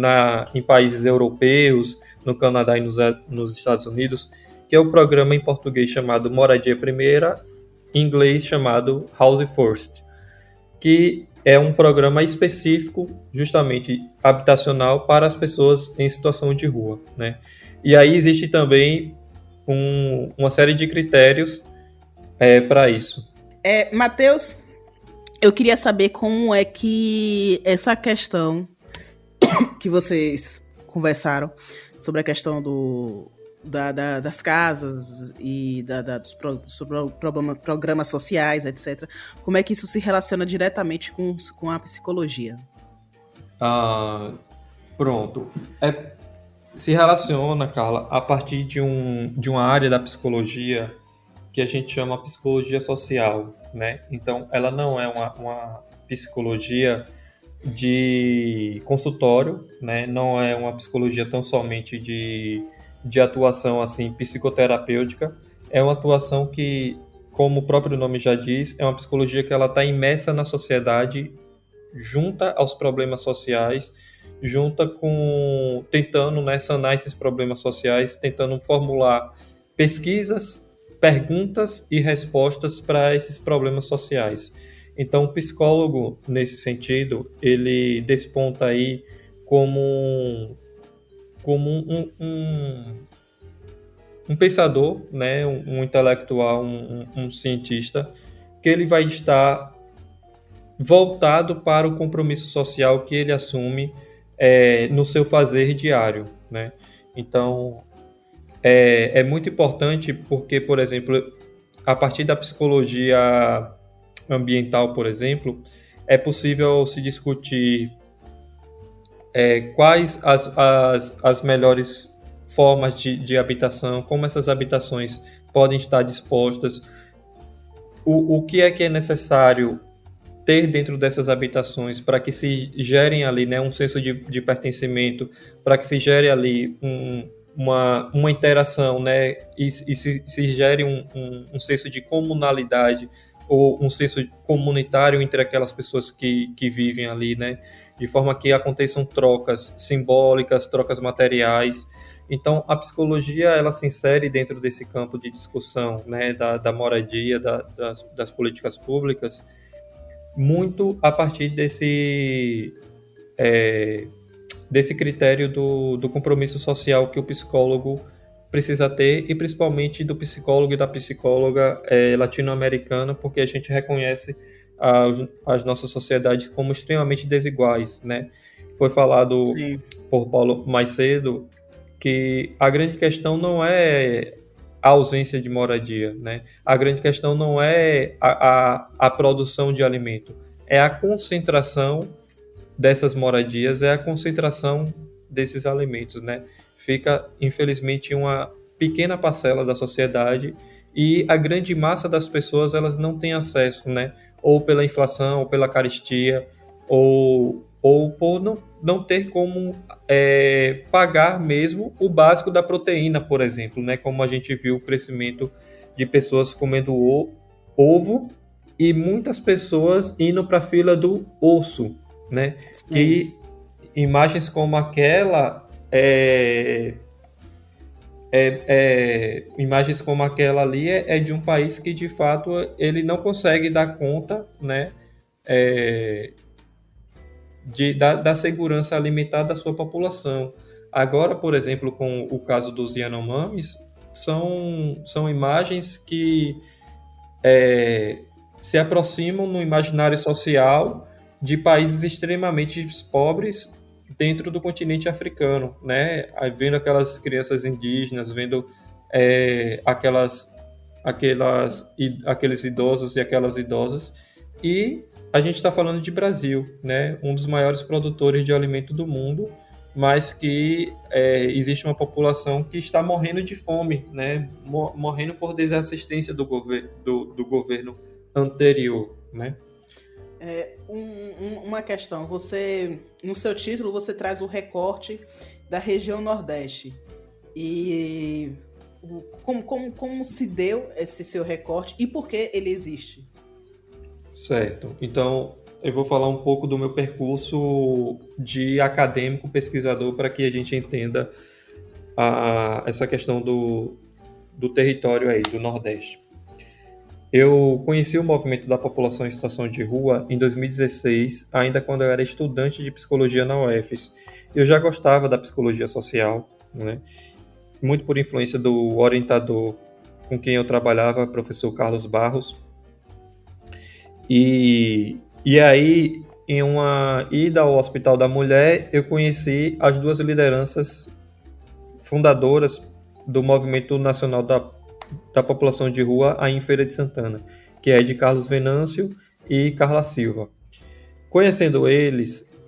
[SPEAKER 1] países europeus, no Canadá e nos Estados Unidos, que é o programa em português chamado Moradia Primeira, em inglês chamado House First, que é um programa específico, justamente habitacional, para as pessoas em situação de rua, né? E aí existe também uma série de critérios para isso.
[SPEAKER 2] Matheus, eu queria saber como é que essa questão que vocês conversaram sobre a questão das casas e sobre programas sociais, etc. Como é que isso se relaciona diretamente com a psicologia?
[SPEAKER 1] Pronto. Se relaciona, Carla, a partir de uma área da psicologia que a gente chama psicologia social, né? Então, ela não é uma psicologia de consultório, né? Não é uma psicologia tão somente de atuação assim psicoterapêutica. É uma atuação que, como o próprio nome já diz, é uma psicologia que ela está imersa na sociedade, junta aos problemas sociais, tentando, né, sanar esses problemas sociais, tentando formular pesquisas, perguntas e respostas para esses problemas sociais. Então, o psicólogo, nesse sentido, ele desponta aí como um pensador, né, um intelectual, um cientista, que ele vai estar voltado para o compromisso social que ele assume no seu fazer diário, né? Então, é muito importante porque, por exemplo, a partir da psicologia ambiental, por exemplo, é possível se discutir quais as melhores formas de habitação, como essas habitações podem estar dispostas, o que é necessário ter dentro dessas habitações para que se gerem ali, né, um senso de pertencimento, para que se gere ali uma interação, né, e se gere um senso de comunalidade ou um senso comunitário entre aquelas pessoas que vivem ali, né, de forma que aconteçam trocas simbólicas, trocas materiais. Então, a psicologia, ela se insere dentro desse campo de discussão, né, da moradia, das políticas públicas, muito a partir desse critério do compromisso social que o psicólogo precisa ter, e principalmente do psicólogo e da psicóloga latino-americana, porque a gente reconhece as nossas sociedades como extremamente desiguais, né? Foi falado Sim. por Paulo mais cedo que a grande questão não é a ausência de moradia, né? A grande questão não é a produção de alimento, é a concentração dessas moradias, é a concentração desses alimentos, né? Fica, infelizmente, uma pequena parcela da sociedade, e a grande massa das pessoas, elas não têm acesso, né? Ou pela inflação, ou pela carestia, ou por não ter como pagar mesmo o básico da proteína, por exemplo, né? Como a gente viu o crescimento de pessoas comendo ovo e muitas pessoas indo para a fila do osso, né? Que imagens como aquela imagens como aquela ali é de um país que, de fato, ele não consegue dar conta, né, da segurança alimentar da sua população. Agora, por exemplo, com o caso dos Yanomamis, são imagens que se aproximam no imaginário social de países extremamente pobres dentro do continente africano, né? Aí vendo aquelas crianças indígenas, vendo aqueles idosos e aquelas idosas. E a gente está falando de Brasil, né? Um dos maiores produtores de alimento do mundo, mas que existe uma população que está morrendo de fome, né? Morrendo por desassistência do governo anterior, né?
[SPEAKER 2] Uma questão, você, no seu título, você traz o recorte da região Nordeste. E como se deu esse seu recorte e por que ele existe?
[SPEAKER 1] Certo. Então, eu vou falar um pouco do meu percurso de acadêmico pesquisador para que a gente entenda essa questão do território aí, do Nordeste. Eu conheci o movimento da população em situação de rua em 2016, ainda quando eu era estudante de psicologia na UFES. Eu já gostava da psicologia social, né? Muito por influência do orientador com quem eu trabalhava, professor Carlos Barros. E aí, em uma ida ao Hospital da Mulher, eu conheci as duas lideranças fundadoras do Movimento Nacional da População de Rua aí em Feira de Santana, que é de Carlos Venâncio e Carla Silva. Conhecendo ele,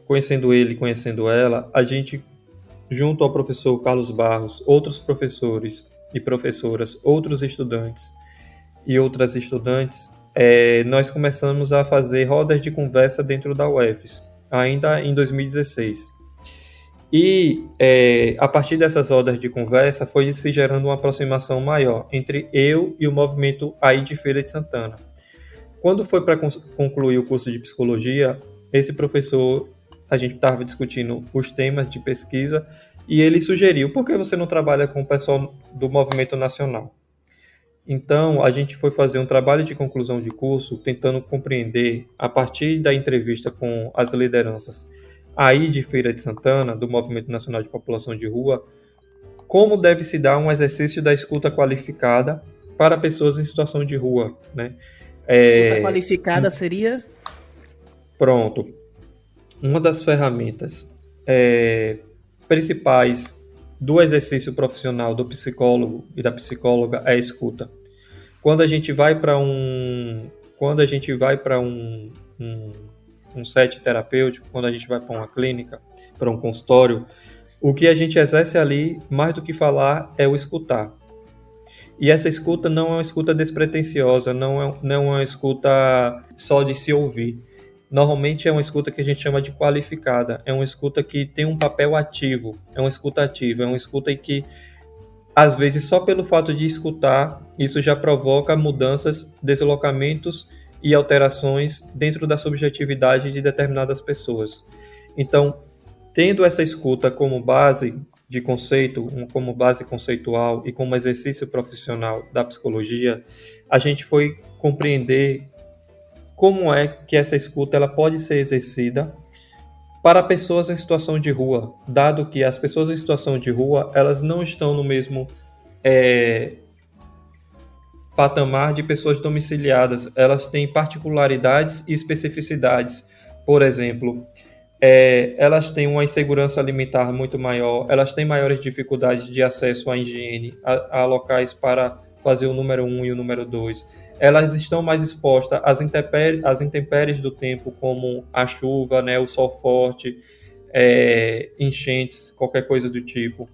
[SPEAKER 1] conhecendo ela, a gente, junto ao professor Carlos Barros, outros professores e professoras, outros estudantes e outras estudantes, nós começamos a fazer rodas de conversa dentro da UFES, ainda em 2016. E a partir dessas rodas de conversa foi se gerando uma aproximação maior entre eu e o movimento aí de Feira de Santana. Quando foi para concluir o curso de psicologia, esse professor, a gente estava discutindo os temas de pesquisa e ele sugeriu: por que você não trabalha com o pessoal do movimento nacional? Então, a gente foi fazer um trabalho de conclusão de curso tentando compreender, a partir da entrevista com as lideranças aí de Feira de Santana, do Movimento Nacional de População de Rua, como deve se dar um exercício da escuta qualificada para pessoas em situação de rua, né?
[SPEAKER 2] Escuta qualificada seria?
[SPEAKER 1] Pronto. Uma das ferramentas principais do exercício profissional do psicólogo e da psicóloga é a escuta. Quando a gente vai para um set terapêutico, quando a gente vai para uma clínica, para um consultório, o que a gente exerce ali, mais do que falar, é o escutar. E essa escuta não é uma escuta despretensiosa, não é uma escuta só de se ouvir. Normalmente é uma escuta que a gente chama de qualificada, é uma escuta que tem um papel ativo, é uma escuta ativa, é uma escuta em que, às vezes, só pelo fato de escutar, isso já provoca mudanças, deslocamentos e alterações dentro da subjetividade de determinadas pessoas. Então, tendo essa escuta como base de conceito, como base conceitual e como exercício profissional da psicologia, a gente foi compreender como é que essa escuta ela pode ser exercida para pessoas em situação de rua, dado que as pessoas em situação de rua elas não estão no mesmo patamar de pessoas domiciliadas, elas têm particularidades e especificidades. Por exemplo, elas têm uma insegurança alimentar muito maior, elas têm maiores dificuldades de acesso à higiene, a locais para fazer o número 1 e o número 2. Elas estão mais expostas às intempéries do tempo, como a chuva, né, o sol forte, enchentes, qualquer coisa do tipo.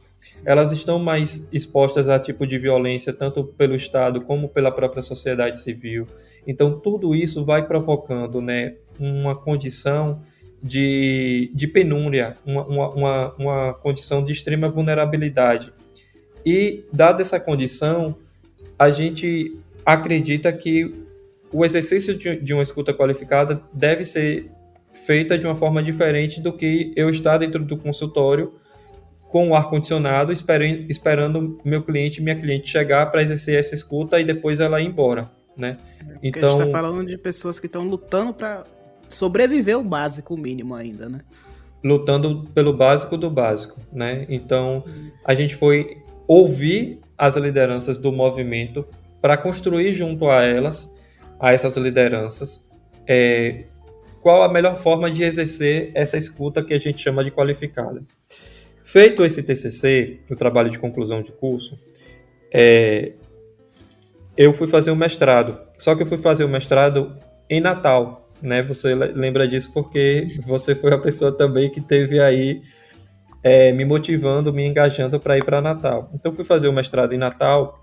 [SPEAKER 1] Elas estão mais expostas a tipo de violência, tanto pelo Estado como pela própria sociedade civil. Então, tudo isso vai provocando, né, uma condição de penúria, uma condição de extrema vulnerabilidade. E, dada essa condição, a gente acredita que o exercício de uma escuta qualificada deve ser feita de uma forma diferente do que eu estar dentro do consultório com o ar-condicionado esperando meu cliente e minha cliente chegar para exercer essa escuta e depois ela ir embora, né?
[SPEAKER 2] Então, a gente está falando de pessoas que estão lutando para sobreviver o básico, o mínimo ainda, né?
[SPEAKER 1] lutando pelo básico do básico, né? Então, a gente foi ouvir as lideranças do movimento para construir junto a elas, a essas lideranças, qual a melhor forma de exercer essa escuta que a gente chama de qualificada. Feito esse TCC, o trabalho de conclusão de curso, eu fui fazer um mestrado. Só que eu fui fazer o mestrado em Natal, né? Você lembra disso porque você foi a pessoa também que teve aí me motivando, me engajando para ir para Natal. Então, eu fui fazer o mestrado em Natal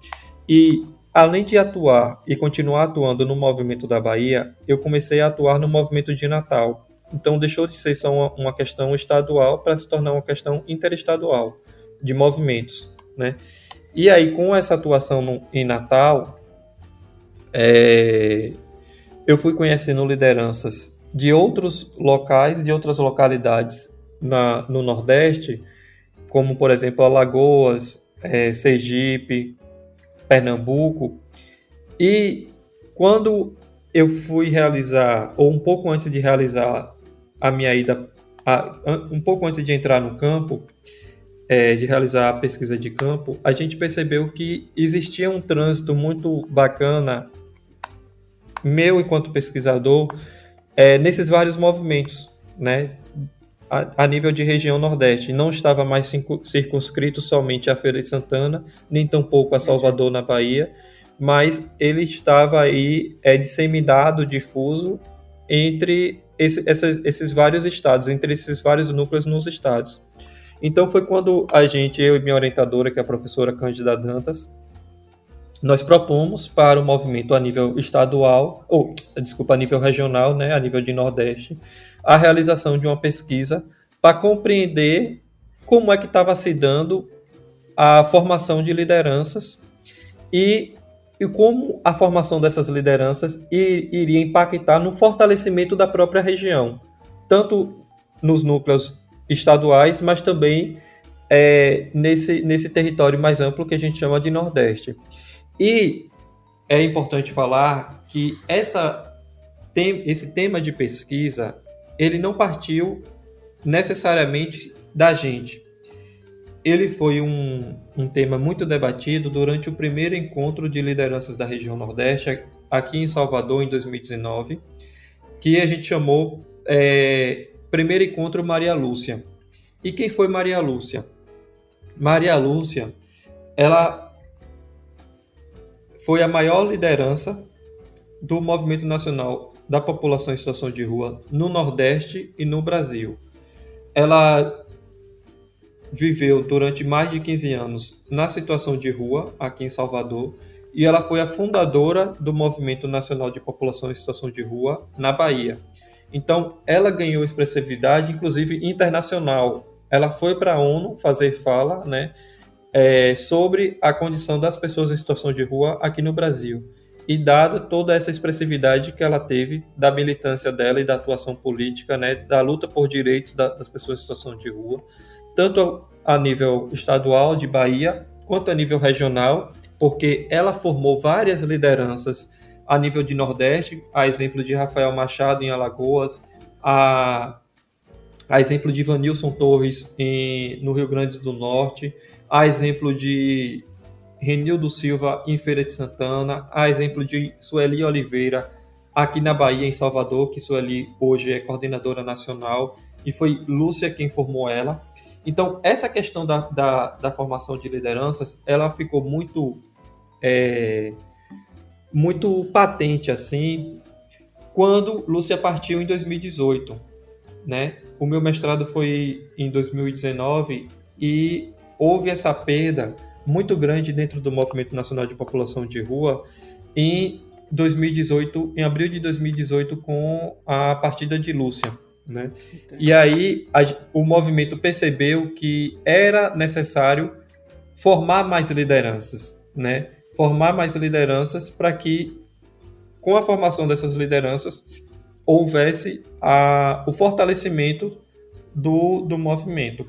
[SPEAKER 1] e, além de atuar e continuar atuando no movimento da Bahia, eu comecei a atuar no movimento de Natal. Então, deixou de ser só uma questão estadual para se tornar uma questão interestadual de movimentos, né? E aí, com essa atuação em Natal, eu fui conhecendo lideranças de outros locais, de outras localidades no Nordeste, como, por exemplo, Alagoas, Sergipe, Pernambuco. E quando eu fui realizar, ou um pouco antes de realizar a minha ida, um pouco antes de entrar no campo, de realizar a pesquisa de campo, a gente percebeu que existia um trânsito muito bacana, meu enquanto pesquisador, nesses vários movimentos, né, a nível de região Nordeste. Não estava mais circunscrito somente à Feira de Santana, nem tampouco a Salvador, na Bahia, mas ele estava aí disseminado, difuso, entre esses vários estados, entre esses vários núcleos nos estados. Então foi quando eu e minha orientadora, que é a professora Cândida Dantas, nós propomos para o movimento a nível estadual, a nível regional, né, a nível de Nordeste, a realização de uma pesquisa para compreender como é que estava se dando a formação de lideranças e como a formação dessas lideranças iria impactar no fortalecimento da própria região, tanto nos núcleos estaduais, mas também nesse território mais amplo que a gente chama de Nordeste. E é importante falar que esse tema de pesquisa, ele não partiu necessariamente da gente. Ele foi um tema muito debatido durante o primeiro encontro de lideranças da região Nordeste, aqui em Salvador, em 2019, que a gente chamou Primeiro Encontro Maria Lúcia. E quem foi Maria Lúcia? Maria Lúcia, ela foi a maior liderança do Movimento Nacional da População em Situação de Rua no Nordeste e no Brasil. Ela viveu durante mais de 15 anos na situação de rua, aqui em Salvador, e ela foi a fundadora do Movimento Nacional de População em Situação de Rua na Bahia. Então, ela ganhou expressividade, inclusive internacional. Ela foi para a ONU fazer fala, né, sobre a condição das pessoas em situação de rua aqui no Brasil. E dada toda essa expressividade que ela teve da militância dela e da atuação política, né, da luta por direitos das pessoas em situação de rua, tanto a nível estadual de Bahia, quanto a nível regional, porque ela formou várias lideranças a nível de Nordeste, a exemplo de Rafael Machado em Alagoas, a exemplo de Vanilson Torres no Rio Grande do Norte, a exemplo de Renildo Silva em Feira de Santana, a exemplo de Sueli Oliveira aqui na Bahia, em Salvador, que Sueli hoje é coordenadora nacional, e foi Lúcia quem formou ela. Então, essa questão da formação de lideranças, ela ficou muito patente assim quando Lúcia partiu em 2018, né? O meu mestrado foi em 2019 e houve essa perda muito grande dentro do Movimento Nacional de População de Rua em 2018, em abril de 2018, com a partida de Lúcia, né? E aí o movimento percebeu que era necessário formar mais lideranças, né? Formar mais lideranças para que, com a formação dessas lideranças, houvesse o fortalecimento do movimento.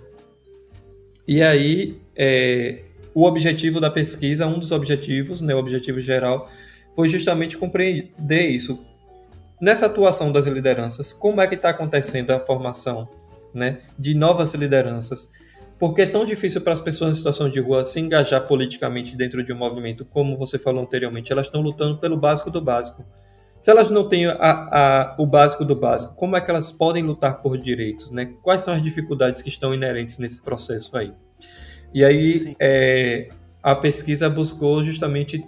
[SPEAKER 1] E aí, o objetivo da pesquisa, um dos objetivos, né, o objetivo geral, foi justamente compreender isso. Nessa atuação das lideranças, como é que está acontecendo a formação né, de novas lideranças. Porque é tão difícil para as pessoas em situação de rua se engajar politicamente dentro de um movimento, como você falou anteriormente, elas estão lutando pelo básico do básico. Se elas não têm o básico do básico, como é que elas podem lutar por direitos, né? Quais são as dificuldades que estão inerentes nesse processo aí? E aí, a pesquisa buscou justamente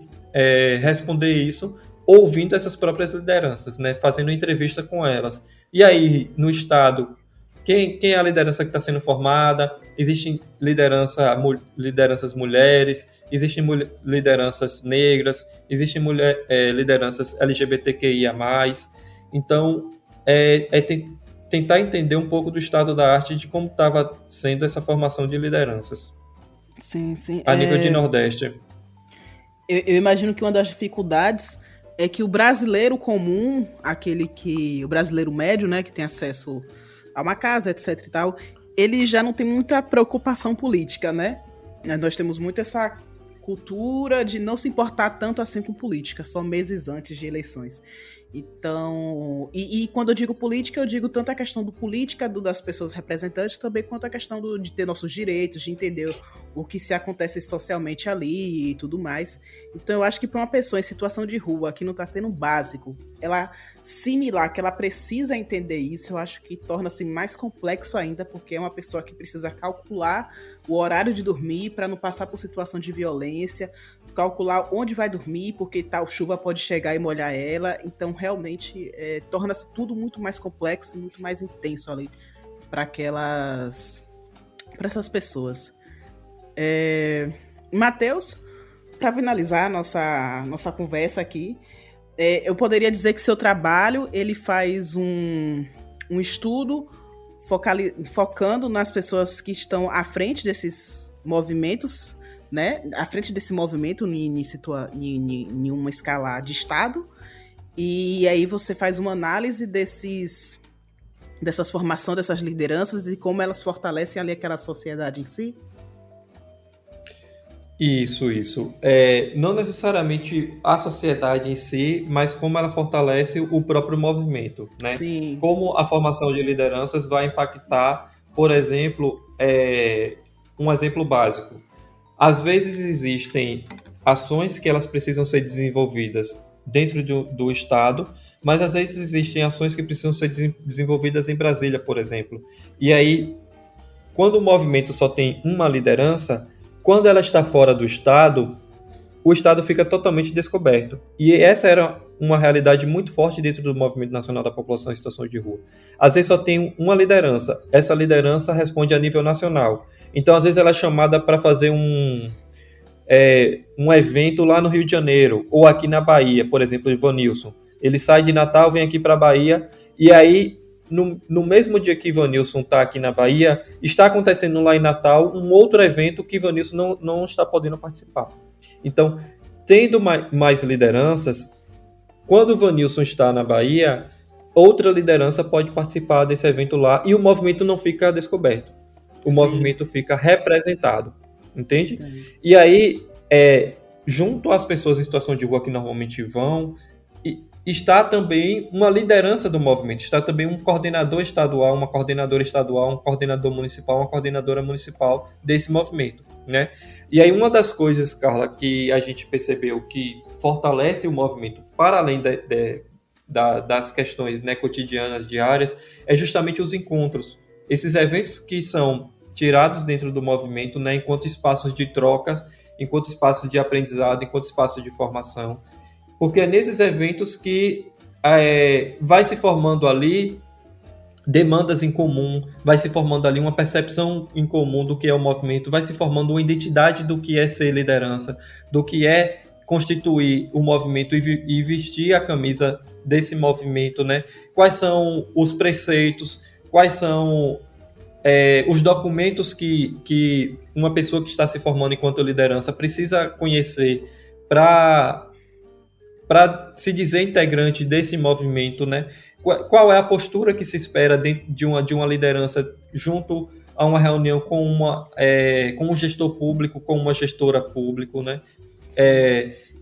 [SPEAKER 1] responder isso ouvindo essas próprias lideranças, né? Fazendo entrevista com elas. E aí, no Estado, quem é a liderança que está sendo formada? Existem lideranças mulheres, existem lideranças negras, existem lideranças LGBTQIA+. Então, tentar entender um pouco do estado da arte, de como estava sendo essa formação de lideranças.
[SPEAKER 2] Sim.
[SPEAKER 1] A nível de Nordeste.
[SPEAKER 2] Eu imagino que uma das dificuldades é que o brasileiro comum, o brasileiro médio, né, que tem acesso a uma casa, etc e tal, ele já não tem muita preocupação política, né? Nós temos muito essa cultura de não se importar tanto assim com política, só meses antes de eleições. Então, e quando eu digo política, eu digo tanto a questão do política, das pessoas representantes, também quanto a questão de ter nossos direitos, de entender o que se acontece socialmente ali e tudo mais. Então eu acho que para uma pessoa em situação de rua que não está tendo básico, ela similar, que ela precisa entender isso, eu acho que torna-se mais complexo ainda, porque é uma pessoa que precisa calcular o horário de dormir para não passar por situação de violência, calcular onde vai dormir, porque tal chuva pode chegar e molhar ela. Então realmente torna-se tudo muito mais complexo e muito mais intenso ali para essas pessoas. Matheus, para finalizar nossa conversa aqui, eu poderia dizer que seu trabalho ele faz um estudo focando nas pessoas que estão à frente desses movimentos, né? À frente desse movimento em uma escala de Estado, e aí você faz uma análise dessas formações, dessas lideranças e como elas fortalecem ali aquela sociedade em si?
[SPEAKER 1] Isso. Não necessariamente a sociedade em si, mas como ela fortalece o próprio movimento, né?
[SPEAKER 2] Sim.
[SPEAKER 1] Como a formação de lideranças vai impactar, por exemplo, um exemplo básico. Às vezes existem ações que elas precisam ser desenvolvidas dentro do Estado, mas às vezes existem ações que precisam ser desenvolvidas em Brasília, por exemplo. E aí, quando o movimento só tem uma liderança, quando ela está fora do Estado, o Estado fica totalmente descoberto. E essa era uma realidade muito forte dentro do Movimento Nacional da População em Situação de Rua. Às vezes só tem uma liderança. Essa liderança responde a nível nacional. Então, às vezes, ela é chamada para fazer um evento lá no Rio de Janeiro, ou aqui na Bahia, por exemplo, o Ivanilson. Ele sai de Natal, vem aqui para a Bahia, e aí, no mesmo dia que Ivanilson está aqui na Bahia, está acontecendo lá em Natal um outro evento que Ivanilson não está podendo participar. Então, tendo mais lideranças, quando o Ivanilson está na Bahia, outra liderança pode participar desse evento lá, e o movimento não fica descoberto. O movimento fica representado, entende? E aí, junto às pessoas em situação de rua que normalmente vão, está também uma liderança do movimento, está também um coordenador estadual, uma coordenadora estadual, um coordenador municipal, uma coordenadora municipal desse movimento, né? E aí uma das coisas, Carla, que a gente percebeu que fortalece o movimento, para além das questões, né, cotidianas, diárias, é justamente os encontros. Esses eventos que são tirados dentro do movimento, né, enquanto espaços de troca, enquanto espaços de aprendizado, enquanto espaços de formação. Porque é nesses eventos que vai se formando ali demandas em comum, vai se formando ali uma percepção em comum do que é o movimento, vai se formando uma identidade do que é ser liderança, do que é constituir o movimento e vestir a camisa desse movimento, né? Quais são os preceitos, quais são os documentos que uma pessoa que está se formando enquanto liderança precisa conhecer para se dizer integrante desse movimento, né? Qual é a postura que se espera dentro de uma liderança junto a uma reunião com um gestor público, com uma gestora pública, né?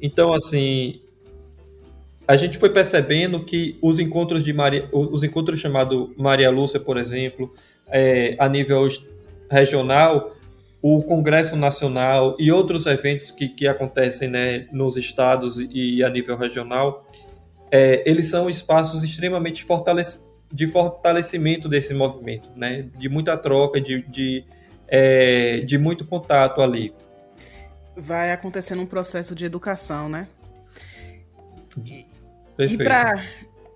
[SPEAKER 1] Então, assim, a gente foi percebendo que os encontros chamados Maria Lúcia, por exemplo, a nível regional, o Congresso Nacional e outros eventos que acontecem, né, nos estados e a nível regional, eles são espaços extremamente de fortalecimento desse movimento, né, de muita troca, de muito contato ali.
[SPEAKER 2] Vai acontecendo um processo de educação, né?
[SPEAKER 1] Perfeito.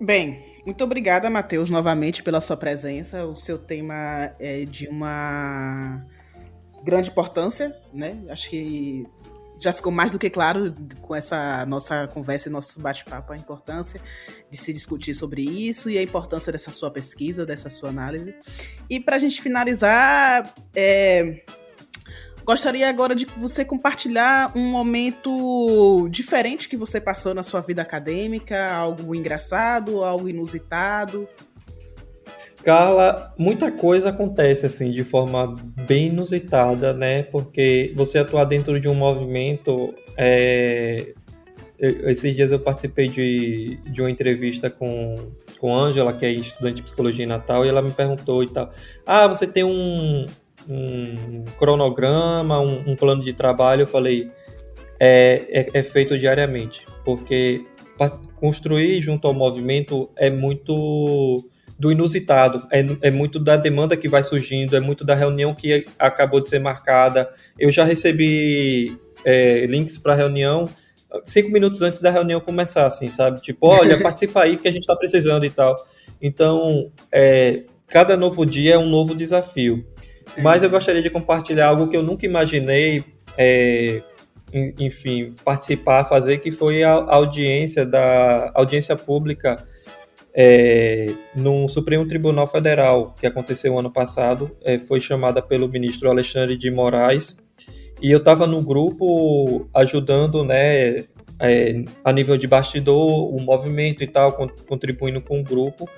[SPEAKER 2] Bem, muito obrigada, Matheus, novamente pela sua presença. O seu tema é de uma grande importância, né? Acho que já ficou mais do que claro com essa nossa conversa e nosso bate-papo a importância de se discutir sobre isso e a importância dessa sua pesquisa, dessa sua análise. E para a gente finalizar, gostaria agora de você compartilhar um momento diferente que você passou na sua vida acadêmica, algo engraçado, algo inusitado.
[SPEAKER 1] Carla, muita coisa acontece assim de forma bem inusitada, né? Porque você atuar dentro de um movimento. Esses dias eu participei de uma entrevista com Ângela, que é estudante de psicologia em Natal, e ela me perguntou e tal: você tem um cronograma, um plano de trabalho? Eu falei: é feito diariamente, porque construir junto ao movimento é muito do inusitado, é muito da demanda que vai surgindo, é muito da reunião que acabou de ser marcada. Eu já recebi links para reunião 5 minutos antes da reunião começar, assim, sabe? Tipo, olha, participa aí que a gente está precisando e tal. Então, cada novo dia é um novo desafio. Mas eu gostaria de compartilhar algo que eu nunca imaginei, enfim, participar, fazer, que foi a audiência pública no Supremo Tribunal Federal, que aconteceu ano passado. Foi chamada pelo ministro Alexandre de Moraes, e eu estava no grupo ajudando, né, a nível de bastidor, o movimento e tal, contribuindo com o grupo.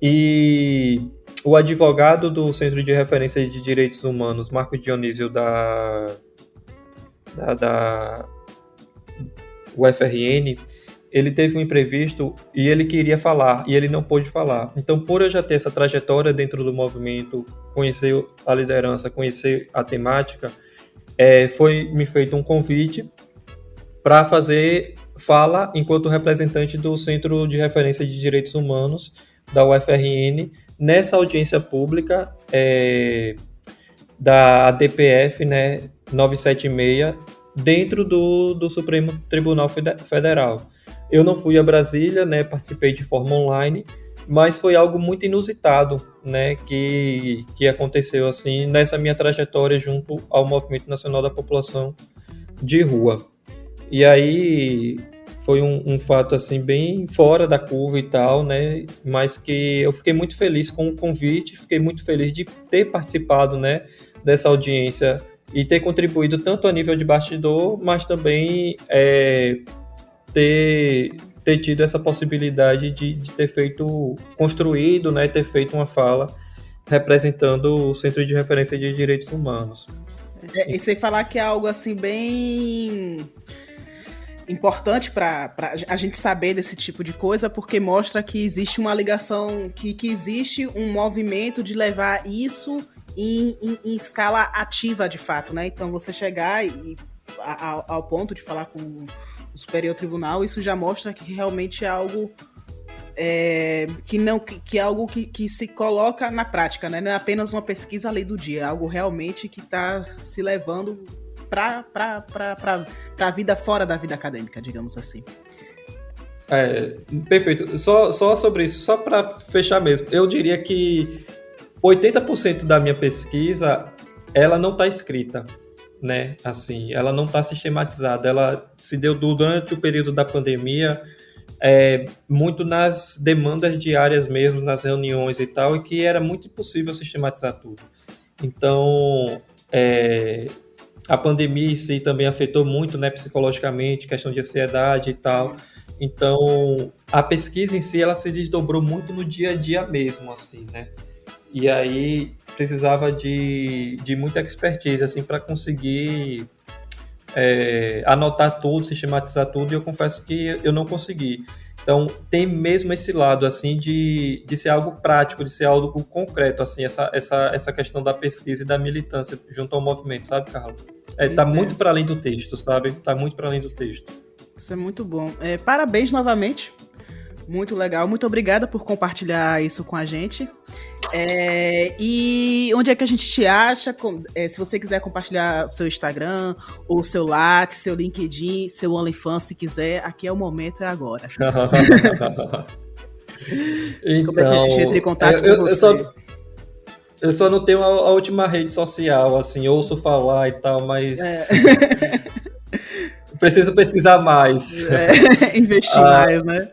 [SPEAKER 1] E o advogado do Centro de Referência de Direitos Humanos, Marco Dionísio, da UFRN, ele teve um imprevisto e ele queria falar, e ele não pôde falar. Então, por eu já ter essa trajetória dentro do movimento, conhecer a liderança, conhecer a temática, foi me feito um convite para fazer fala enquanto representante do Centro de Referência de Direitos Humanos da UFRN, nessa audiência pública da ADPF, né, 976, dentro do Supremo Tribunal Federal. Eu não fui a Brasília, né, participei de forma online, mas foi algo muito inusitado, né, que aconteceu assim nessa minha trajetória junto ao Movimento Nacional da População de Rua. E aí foi um fato assim bem fora da curva e tal, né, mas que eu fiquei muito feliz com o convite, fiquei muito feliz de ter participado, né, dessa audiência e ter contribuído tanto a nível de bastidor, mas também ter tido essa possibilidade de ter construído, né, ter feito uma fala representando o Centro de Referência de Direitos Humanos.
[SPEAKER 2] E sem falar que é algo assim bem importante para a gente saber desse tipo de coisa, porque mostra que existe uma ligação, que existe um movimento de levar isso em escala ativa de fato, né? Então você chegar ao ponto de falar com o Superior Tribunal, isso já mostra que realmente é algo que é algo que se coloca na prática, né? Não é apenas uma pesquisa lei do dia, é algo realmente que está se levando para a vida fora da vida acadêmica, digamos assim.
[SPEAKER 1] Perfeito. Só sobre isso, só para fechar mesmo, eu diria que 80% da minha pesquisa, ela não está escrita, né? Assim, ela não está sistematizada, ela se deu durante o período da pandemia, muito nas demandas diárias mesmo, nas reuniões e tal, e que era muito impossível sistematizar tudo. Então, a pandemia em si também afetou muito, né, psicologicamente, questão de ansiedade e tal. Então, a pesquisa em si, ela se desdobrou muito no dia a dia mesmo, assim, né? E aí precisava de muita expertise, assim, para conseguir anotar tudo, sistematizar tudo, e eu confesso que eu não consegui. Então, tem mesmo esse lado, assim, de ser algo prático, de ser algo concreto, assim, essa questão da pesquisa e da militância junto ao movimento, sabe, Carla? Tá muito para além do texto, sabe? Tá muito para além do texto.
[SPEAKER 2] Isso é muito bom. Parabéns novamente. Muito legal. Muito obrigada por compartilhar isso com a gente. E onde é que a gente te acha? Se você quiser compartilhar seu Instagram, ou seu Lattes, seu LinkedIn, seu OnlyFans, se quiser, aqui é o momento, é agora.
[SPEAKER 1] Então,
[SPEAKER 2] como é que a gente entra em contato com você?
[SPEAKER 1] Eu só não tenho a última rede social, assim, ouço falar e tal, mas preciso pesquisar mais.
[SPEAKER 2] Investir mais, né?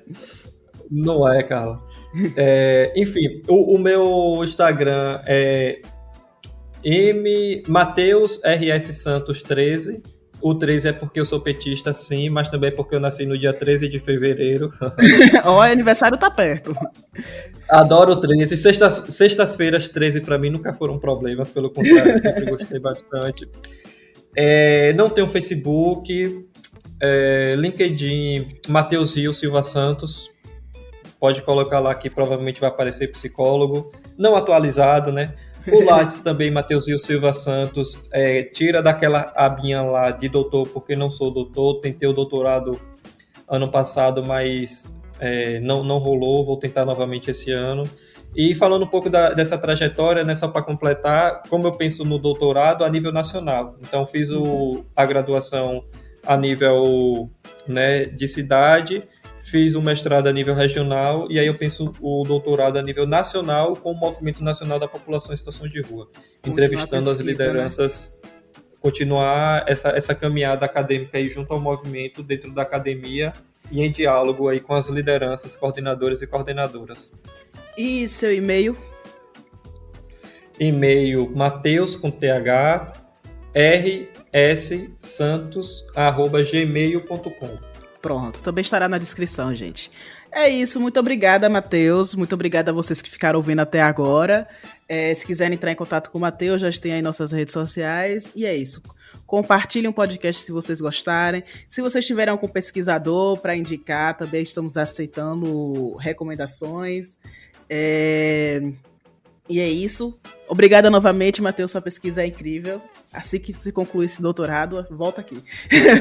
[SPEAKER 1] Não é, Carla. Enfim, o meu Instagram é Mateus RS Santos 13. O 13 é porque eu sou petista, sim, mas também é porque eu nasci no dia 13 de fevereiro.
[SPEAKER 2] Aniversário tá perto.
[SPEAKER 1] Adoro o 13. Sextas-feiras 13 pra mim nunca foram problemas, pelo contrário, sempre gostei bastante. Não tenho Facebook, LinkedIn, Mateus Rio Silva Santos. Pode colocar lá que provavelmente vai aparecer psicólogo. Não atualizado, né? O Lattes também, Mateus Rio Silva Santos. Tira daquela abinha lá de doutor, porque não sou doutor. Tentei o doutorado ano passado, mas não rolou. Vou tentar novamente esse ano. E falando um pouco dessa trajetória, né, só para completar, como eu penso no doutorado a nível nacional. Então, fiz a graduação a nível, né, de cidade, fiz o mestrado a nível regional, e aí eu penso o doutorado a nível nacional com o Movimento Nacional da População em Situação de Rua, entrevistando as lideranças, né? Continuar essa caminhada acadêmica aí junto ao movimento, dentro da academia, e em diálogo aí com as lideranças, coordenadores e coordenadoras.
[SPEAKER 2] E seu e-mail?
[SPEAKER 1] E-mail Mateus com TH rssantos@gmail.com.
[SPEAKER 2] Pronto, também estará na descrição, gente. É isso, muito obrigada, Mateus. Muito obrigada a vocês que ficaram ouvindo até agora. Se quiserem entrar em contato com o Mateus, já tem aí nossas redes sociais. E é isso. Compartilhem o podcast se vocês gostarem. Se vocês tiverem algum pesquisador para indicar, também estamos aceitando recomendações. E é isso. Obrigada novamente, Mateus. Sua pesquisa é incrível. Assim que se concluir esse doutorado, volta aqui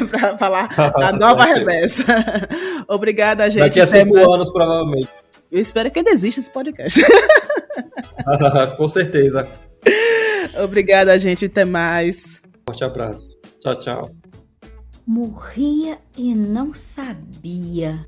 [SPEAKER 2] para falar a nova remessa. Obrigada, gente.
[SPEAKER 1] Daqui a 5 anos, provavelmente.
[SPEAKER 2] Eu espero que ainda exista esse podcast.
[SPEAKER 1] Com certeza.
[SPEAKER 2] Obrigada, gente. Até mais.
[SPEAKER 1] Forte abraço. Tchau, tchau.
[SPEAKER 10] Morria e não sabia.